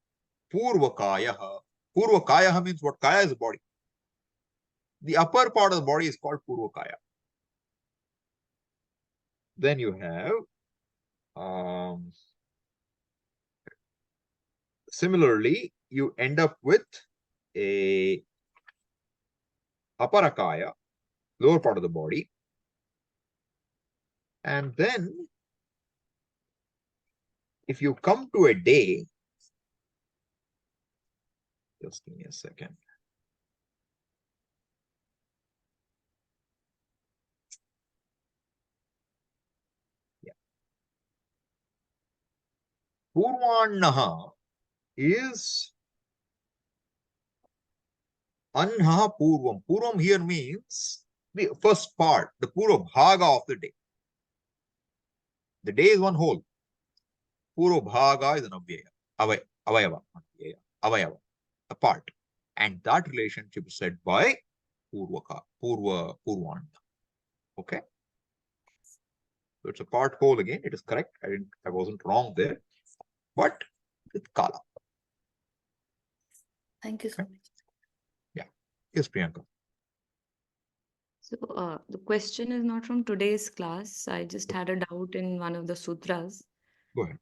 purvakayaha. Purvakayaha means what? Kaya is the body. The upper part of the body is called purvakaya. Then you have similarly, you end up with a aparakaya, lower part of the body. And then if you come to a day, just give me a second. Yeah. Purvannaha is Anha Purvam. Purvam here means the first part, the Purva Bhaga of the day. The day is one whole. Purva Bhaga is an Avaya. Avayava. Avayava. A part. And that relationship is said by Purvanna. Okay. So it's a part whole again. It is correct. I wasn't wrong there. But with Kala. Thank you so Okay. much. Yeah. Yes, Priyanka. So the question is not from today's class. I just had a doubt in one of the sutras. Go ahead.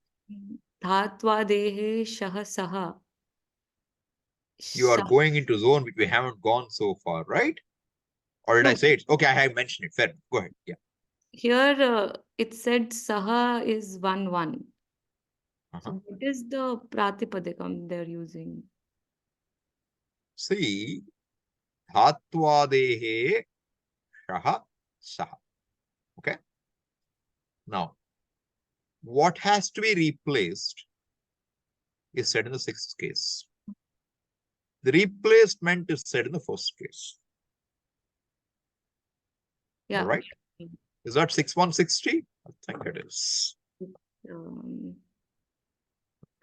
Dhatva dehe shaha saha. You are Shah- going into zone which we haven't gone so far, right? Or did I No. say it? Okay, I have mentioned it. Fair. Go ahead. Yeah. Here it said saha is 1-1. So Uh-huh. what is the pratipadikam they're using? See, dhatvadehe shaha saha. Okay. Now, what has to be replaced is said in the sixth case. The replacement is said in the first case. Yeah. All right. Is that 6160? I think it is. Um,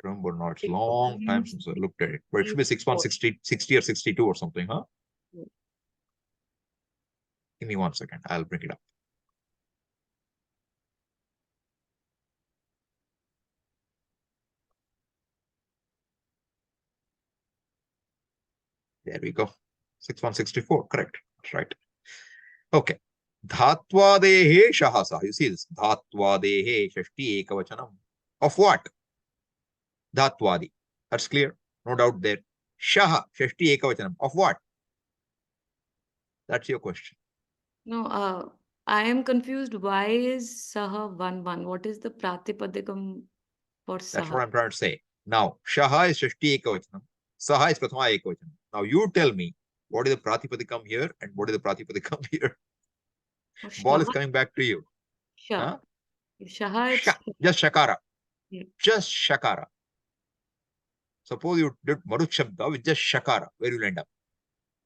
Remember, now it's long time since I looked at it. But it should be 6160, 60 or 62 or something, huh? Yeah. Give me 1 second. I'll bring it up. There we go. 6164. Correct. That's right. Okay. Dhatvadehe shahasa. You see this? Dhatvadehe shashti ekavachanam. Of what? Dhatvadi. That's clear. No doubt there. Shaha shashti ekavachanam. Of what? That's your question. No, I am confused. Why is saha 1-1? What is the pratipadikam for That's saha? what I'm trying to say. Now, shaha is shashti ekavachanam. Saha is prathama ekavachanam. Now, you tell me what is the pratipadikam here and what is the pratipadikam here. Oh, Ball is shaha, coming back to you. sha. Huh? If shaha, it's Just shakara. Yeah. Just shakara. Suppose you did marut shabda with just shakara. Where will you end up?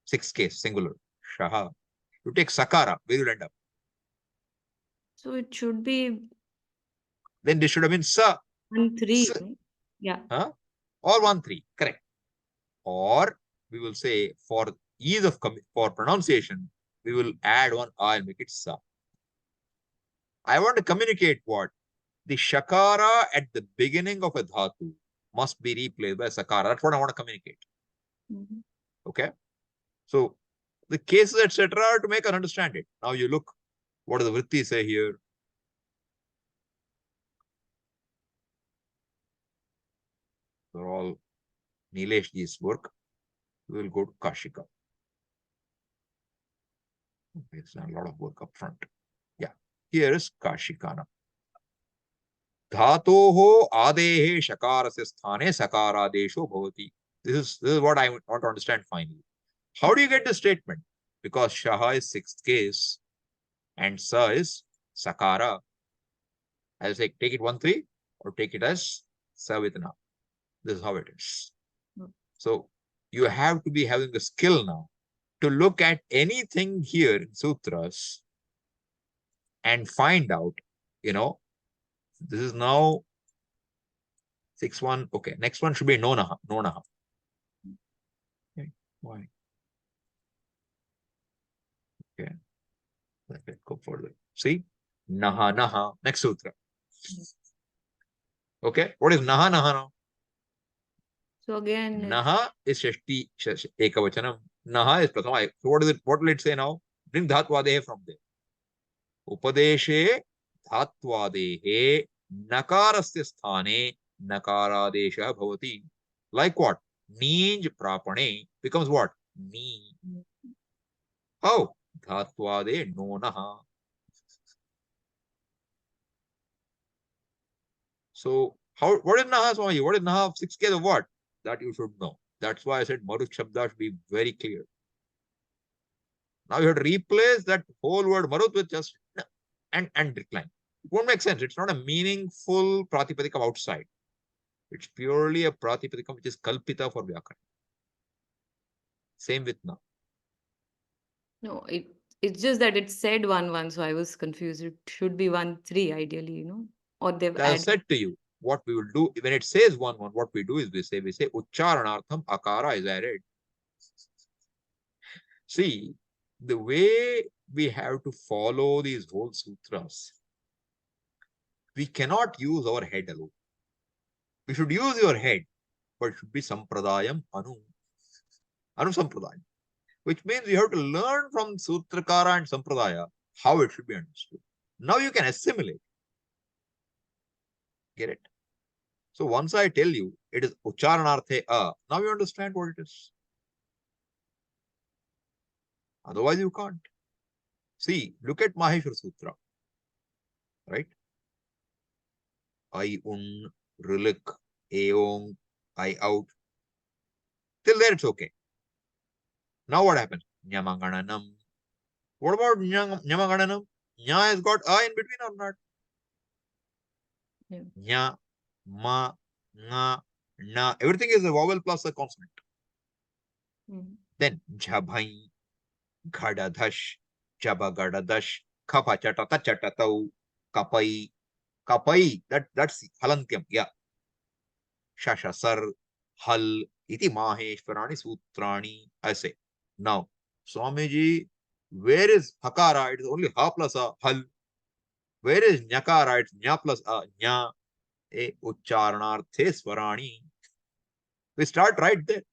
Sixth case, singular. Shaha. You take sakara. Where will you end up? so it should be Then this should have been sa. 1-3. S. Right? Yeah. Huh? Or 1-3. Correct. Or we will say for ease of for pronunciation, we will add one a and make it sa. I want to communicate what? The shakara at the beginning of a dhatu must be replaced by sakara. That's what I want to communicate. Mhm. Okay. So the cases, etc., are to make us understand it. Now you look, what does the vritti say here? They're all Nilesh ji's work. We will go to Kashika. It's a lot of work up front. Yeah. Here is Kashikana. Dhatoho adehe shakarasya sthane sakaradesho bhavati. This is what I want to understand finally. How do you get the statement? Because shaha is sixth case and sa is sakara. I'll say take it 1-3 or take it as sa with na. This is how it is. Mm. So you have to be having the skill now to look at anything here in sutras and find out, this is now 6-1. Okay, next one should be nonaha. Nonaha. Okay. Why? Okay. Let's go further. See? Naha, naha. Next sutra. Okay. What is naha, naha now? So again, Naha is shashti, ekavachanam. Naha is prathama. So what is it? What will it say now? Bring dhatvadehe from there. Upadeshe dhatvadehe nakarasya sthane nakaradesha bhavati. Like what? Ninj prapane becomes what? Ni. How? Dhatvade nonaha. So what is naha, Swami? What is naha of 6K of what? That you should know. That's why I said Marut Shabda should be very clear. Now you have to replace that whole word Marut with just and decline. It won't make sense. It's not a meaningful pratipadikam outside. It's purely a pratipadikam which is kalpita for Vyakara. Same with na. no, it's just that it said 1-1, so I was confused. It should be 1-3 ideally, or they've As I added. said to you, what we will do when it says 1-1, what we do is we say Ucharanartham akara is added. See, the way we have to follow these whole sutras, we cannot use our head alone. We should use your head, but it should be sampradayam anu sampradayam, which means you have to learn from Sutrakara and Sampradaya how it should be understood. Now you can assimilate. Get it? So once I tell you it is Ucharanarthe a, now you understand what it is. Otherwise you can't. See, look at Maheshwara Sutra. Right? I un, rilik, eong, I out. Till there it's okay. Now what happens? Nyamangananam. What about Nyamangananam? Nya has got a in between or not? Yeah. Nya, ma, nga, na. Everything is a vowel plus a consonant. Then jhabhai, ghadadash, jabagadash, khapa chatata chatatau, kapai, kapai. That's halantyam. Yeah. Shashasar, hal, iti maheshwarani sutrani. I say. Now, Swamiji, where is hakara? It is only ha plus a, hal. Where is nyakara? It's nya plus a, nya. E ucharanarthe swarani. We start right there.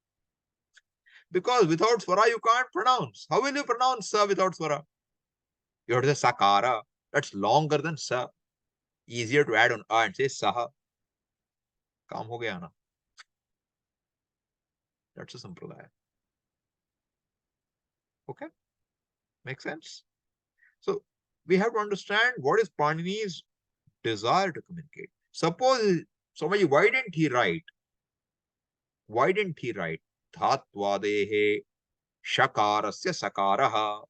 Because without swara, you can't pronounce. How will you pronounce sa without swara? You have to say sakara. That's longer than sa. Easier to add on a and say saha. Kaam ho gaya na. That's a sampradaya. Okay? Makes sense? So, we have to understand what is Panini's desire to communicate. Suppose somebody, why didn't he write? Dhatvadehe shakarasya sakaraha.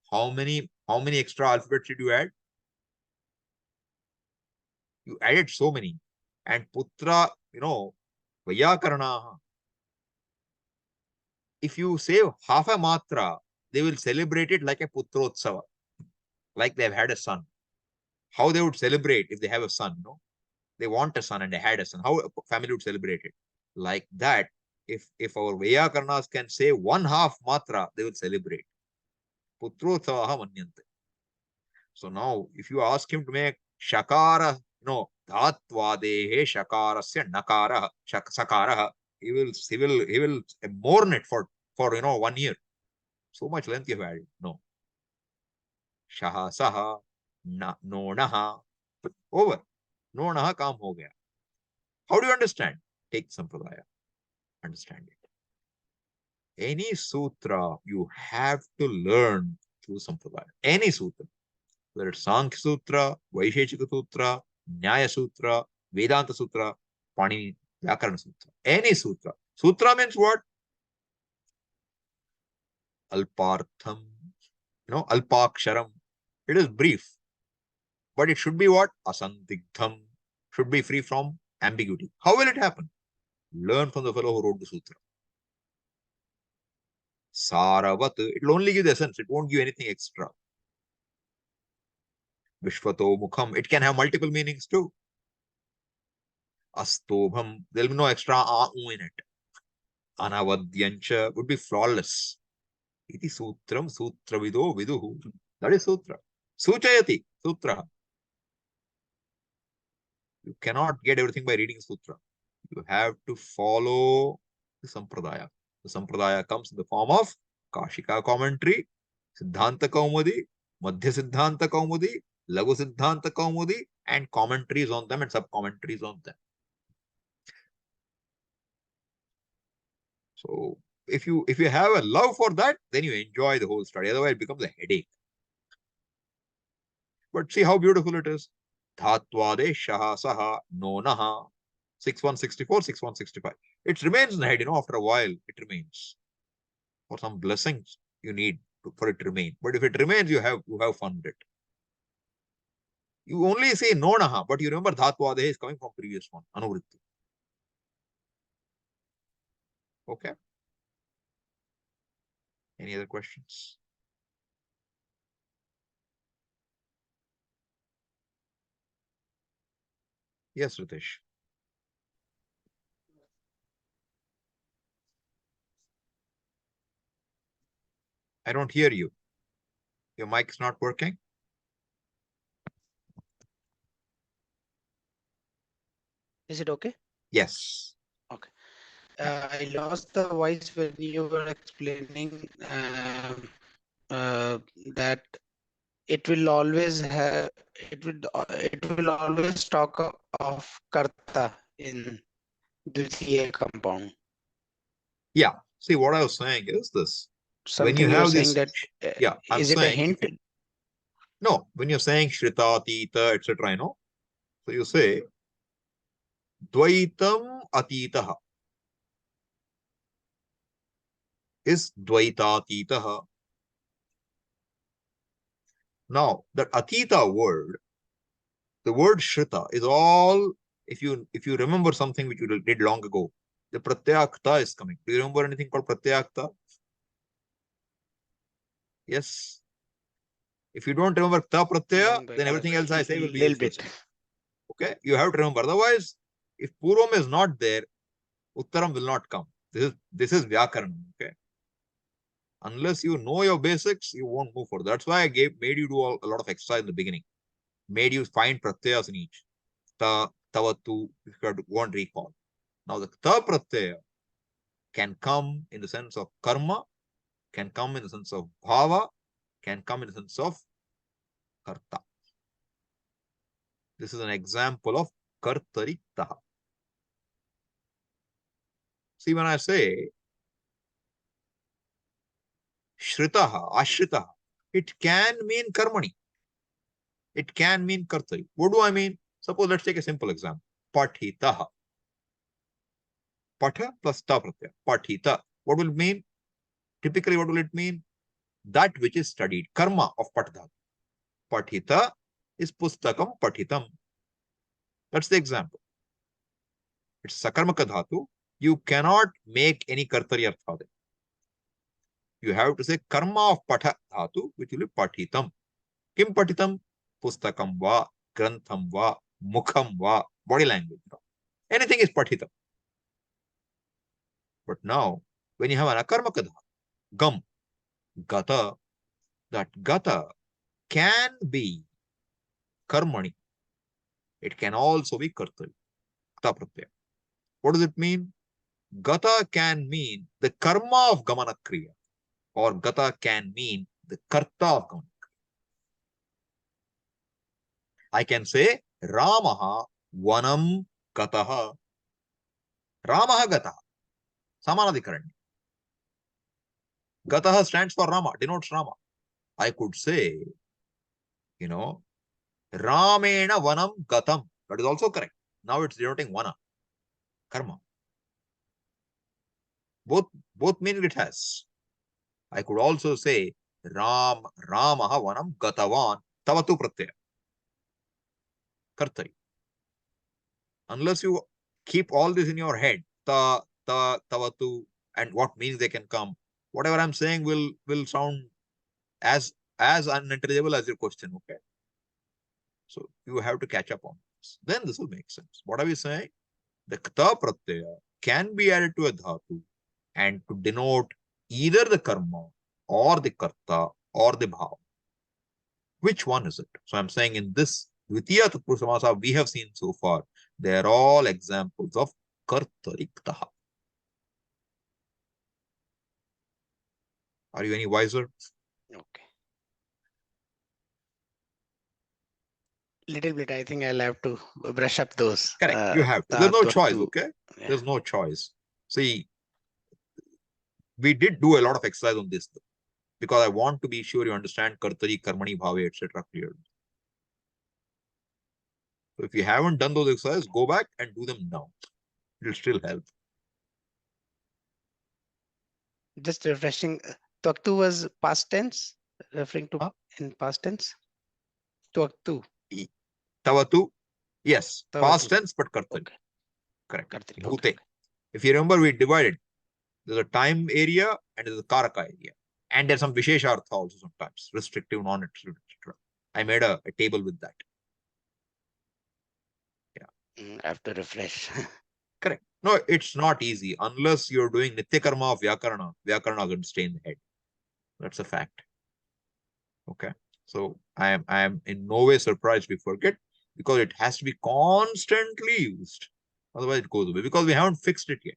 How many extra alphabets did you add? You added so many. And putra, Vayakaranaha. If you save half a matra, they will celebrate it like a putrotsava, like they've had a son. How they would celebrate if they have a son, They want a son and they had a son. How a family would celebrate it? Like that, if our Vayakarnas can say 1/2 matra, they will celebrate. Putrotsavaha manyante. So now, if you ask him to make shakara, dhatvadehe shakarasya nakara, sakaraha, he will mourn it for 1 year. So much length you have added. No. Shaha saha, nonaha, over. Nonaha kaam ho gaya. How do you understand? Take sampradaya. Understand it. Any sutra you have to learn through sampradaya. Any sutra. Whether it's Sankhya Sutra, Vaisheshika Sutra, Nyaya Sutra, Vedanta Sutra, Panini, Vyakarana Sutra. Any sutra. Sutra means what? Alpartham, Alpaksharam. It is brief. But it should be what? Asandigdham. Should be free from ambiguity. How will it happen? Learn from the fellow who wrote the sutra. Saravat, it will only give the essence, it won't give anything extra. Vishvato mukham, it can have multiple meanings too. Astobham, there will be no extra in it. Anavadyancha would be flawless. Iti sutram sutravido viduhu. That is sutra. Suchayati, sutra. You cannot get everything by reading sutra. You have to follow the sampradaya. The sampradaya comes in the form of Kashika commentary, Siddhanta Kaumudi, Madhya Siddhanta Kaumudi, Lagu Siddhanta Kaumudi, and commentaries on them and sub-commentaries on them. So if you have a love for that, then you enjoy the whole study. Otherwise, it becomes a headache. But see how beautiful it is. Dhatvade shaha saha nonaha. 6164, 6165. It remains in the head, after a while, it remains. For some blessings, you need for it to remain. But if it remains, you have fun with it. You only say nonaha, but you remember Dhatvade is coming from previous one, Anuvritti. Okay. Any other questions? Yes, Ritesh. I don't hear you. Your mic is not working. Is it okay? Yes. Okay. I lost the voice when you were explaining that it will always have it will always talk of karta in dvitiya compound. Yeah. See, what I was saying is this. Something when you have saying this, that yeah, I'm is it a saying, hint? No, when you're saying Shrita, Tita, etc., so you say Dvaitam Atitaha is Dvaitatitaha. Now, that Atita word, the word Shrita is all, if you remember something which you did long ago, the Pratyakta is coming. Do you remember anything called Pratyakta? Yes. If you don't remember Ta Pratyaya, then everything else I say will be useless. Okay, you have to remember. Otherwise, if Purvam is not there, Uttaram will not come. This is Vyakaranam. Okay. Unless you know your basics, you won't move forward. That's why I made you do a lot of exercise in the beginning. Made you find pratyayas in each. Ta, tavatu, if you won't recall. Now the ta pratyaya can come in the sense of karma, can come in the sense of bhava, can come in the sense of karta. This is an example of kartaritaha. See, when I say shritaha, ashritaha, it can mean karmani. It can mean kartari. What do I mean? Suppose let's take a simple example. Pathitaha. Patha plus ta pratyaya. Pathita. What will it mean? Typically, what will it mean? That which is studied. Karma of patha. Pathita is pustakam pathitam. That's the example. It's sakarmaka dhatu. You cannot make any kartari artha there. You have to say karma of patha dhatu, which will be pathitam. Kim pathitam? Pustakam va, grantham va, mukham va, body language. Anything is pathitam. But now, when you have an akarmaka dhatu, gam, gata, that gata can be karmani. It can also be kartari. Pratyaya. What does it mean? Gata can mean the karma of gamana kriya, or gata can mean the karta of gamana kriya. I can say Ramaha vanam gataha. Ramaha gataha. Samanadhikaranya. Gataha stands for Rama, denotes Rama. I could say, Ramena vanam gatam. That is also correct. Now it's denoting vana, karma. Both meaning it has. I could also say Ramaha vanam gatavan tavatu pratyaya. Kartari. Unless you keep all this in your head. Ta, tavatu, and what means they can come. Whatever I'm saying will sound as unintelligible as your question. Okay. So you have to catch up on this. Then this will make sense. What are we saying? The kta pratyaya can be added to a dhatu and to denote either the karma or the karta or the bhava. Which one is it? So I'm saying in this dvitiya tatpurusa samasa we have seen so far, they are all examples of kartariktaha. Are you any wiser? Okay. Little bit, I think I'll have to brush up those. Correct. You have to. There's no choice, Tattu. okay? Yeah. There's no choice. See, we did do a lot of exercise on this though, because I want to be sure you understand kartari, karmani, bhave, etc. clearly. So if you haven't done those exercises, go back and do them now. It'll still help. Just refreshing. Tattu was past tense, referring to Huh? in past tense. Tattu. Tavatu, yes, past Tavatu. tense, but kartari. Okay. Correct. Kartari. Bhute. Okay. If you remember, we divided. There's a time area and there's a karaka area. And there's some visheshartha also sometimes, restrictive, non-restrictive, etc. I made a table with that. I have to refresh. Correct. No, it's not easy unless you're doing nitya karma of vyakarana. Vyakarana is going to stay in the head. That's a fact. Okay. So I am in no way surprised we forget, because it has to be constantly used. Otherwise it goes away, because we haven't fixed it yet.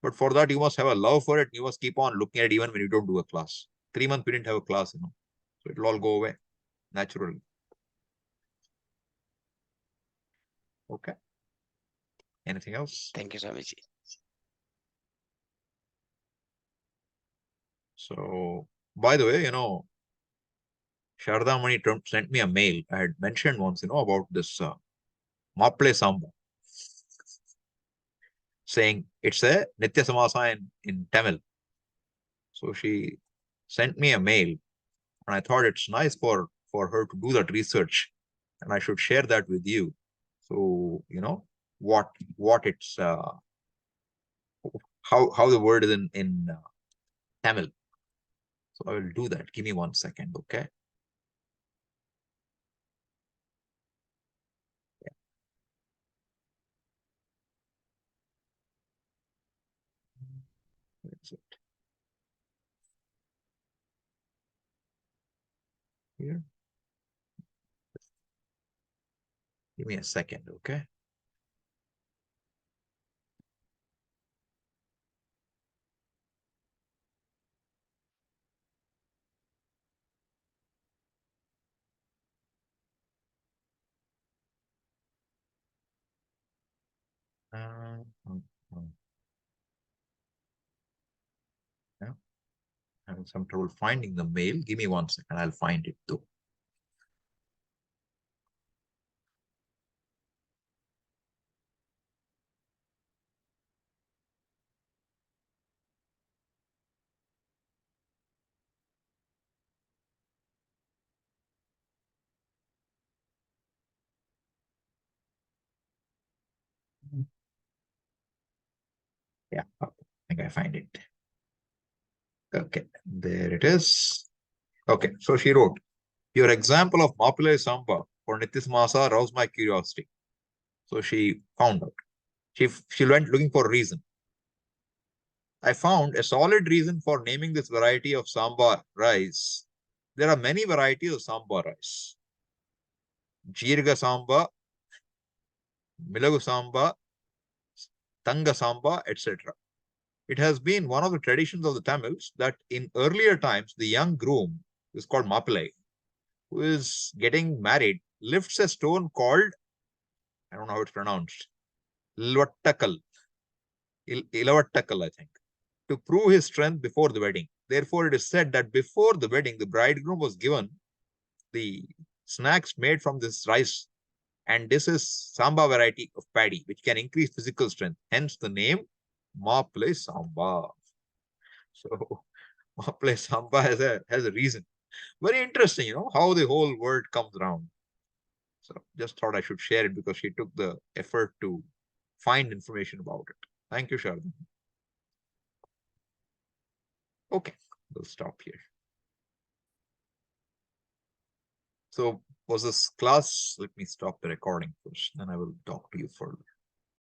But for that, you must have a love for it. You must keep on looking at it even when you don't do a class. 3 months we didn't have a class, So it'll all go away naturally. Okay. Anything else? Thank you, Swamiji. So, by the way, Sharda Mani sent me a mail. I had mentioned once, about this Maple Samba, saying it's a Nitya Samasa in Tamil. So she sent me a mail, and I thought it's nice for her to do that research, and I should share that with you. So, what it's how the word is in Tamil. So I will do that. Give me 1 second, okay? Yeah. Where is it? Here. Give me a second, okay? Uh, um, um, yeah, having some trouble finding the mail. Give me 1 second. I'll find it though. Yeah, I think I find it. Okay, there it is. Okay, so she wrote, your example of Mapule Samba for Nitis Masa aroused my curiosity. So she found out. She went looking for a reason. I found a solid reason for naming this variety of sambar rice. There are many varieties of sambar rice. Jirga samba, Milagu samba, Tanga samba, etc. It has been one of the traditions of the Tamils that in earlier times, the young groom, who is called Mapillai, who is getting married, lifts a stone called, I don't know how it's pronounced, Ilvattakal, Ilavattakal, I think, to prove his strength before the wedding. Therefore, it is said that before the wedding, the bridegroom was given the snacks made from this rice. And this is samba variety of paddy, which can increase physical strength. Hence the name Maple Samba. So Maple Samba has a reason. Very interesting, how the whole word comes around. So just thought I should share it because she took the effort to find information about it. Thank you, Sharda. Okay, we'll stop here. So was this class? Let me stop the recording first, then I will talk to you further.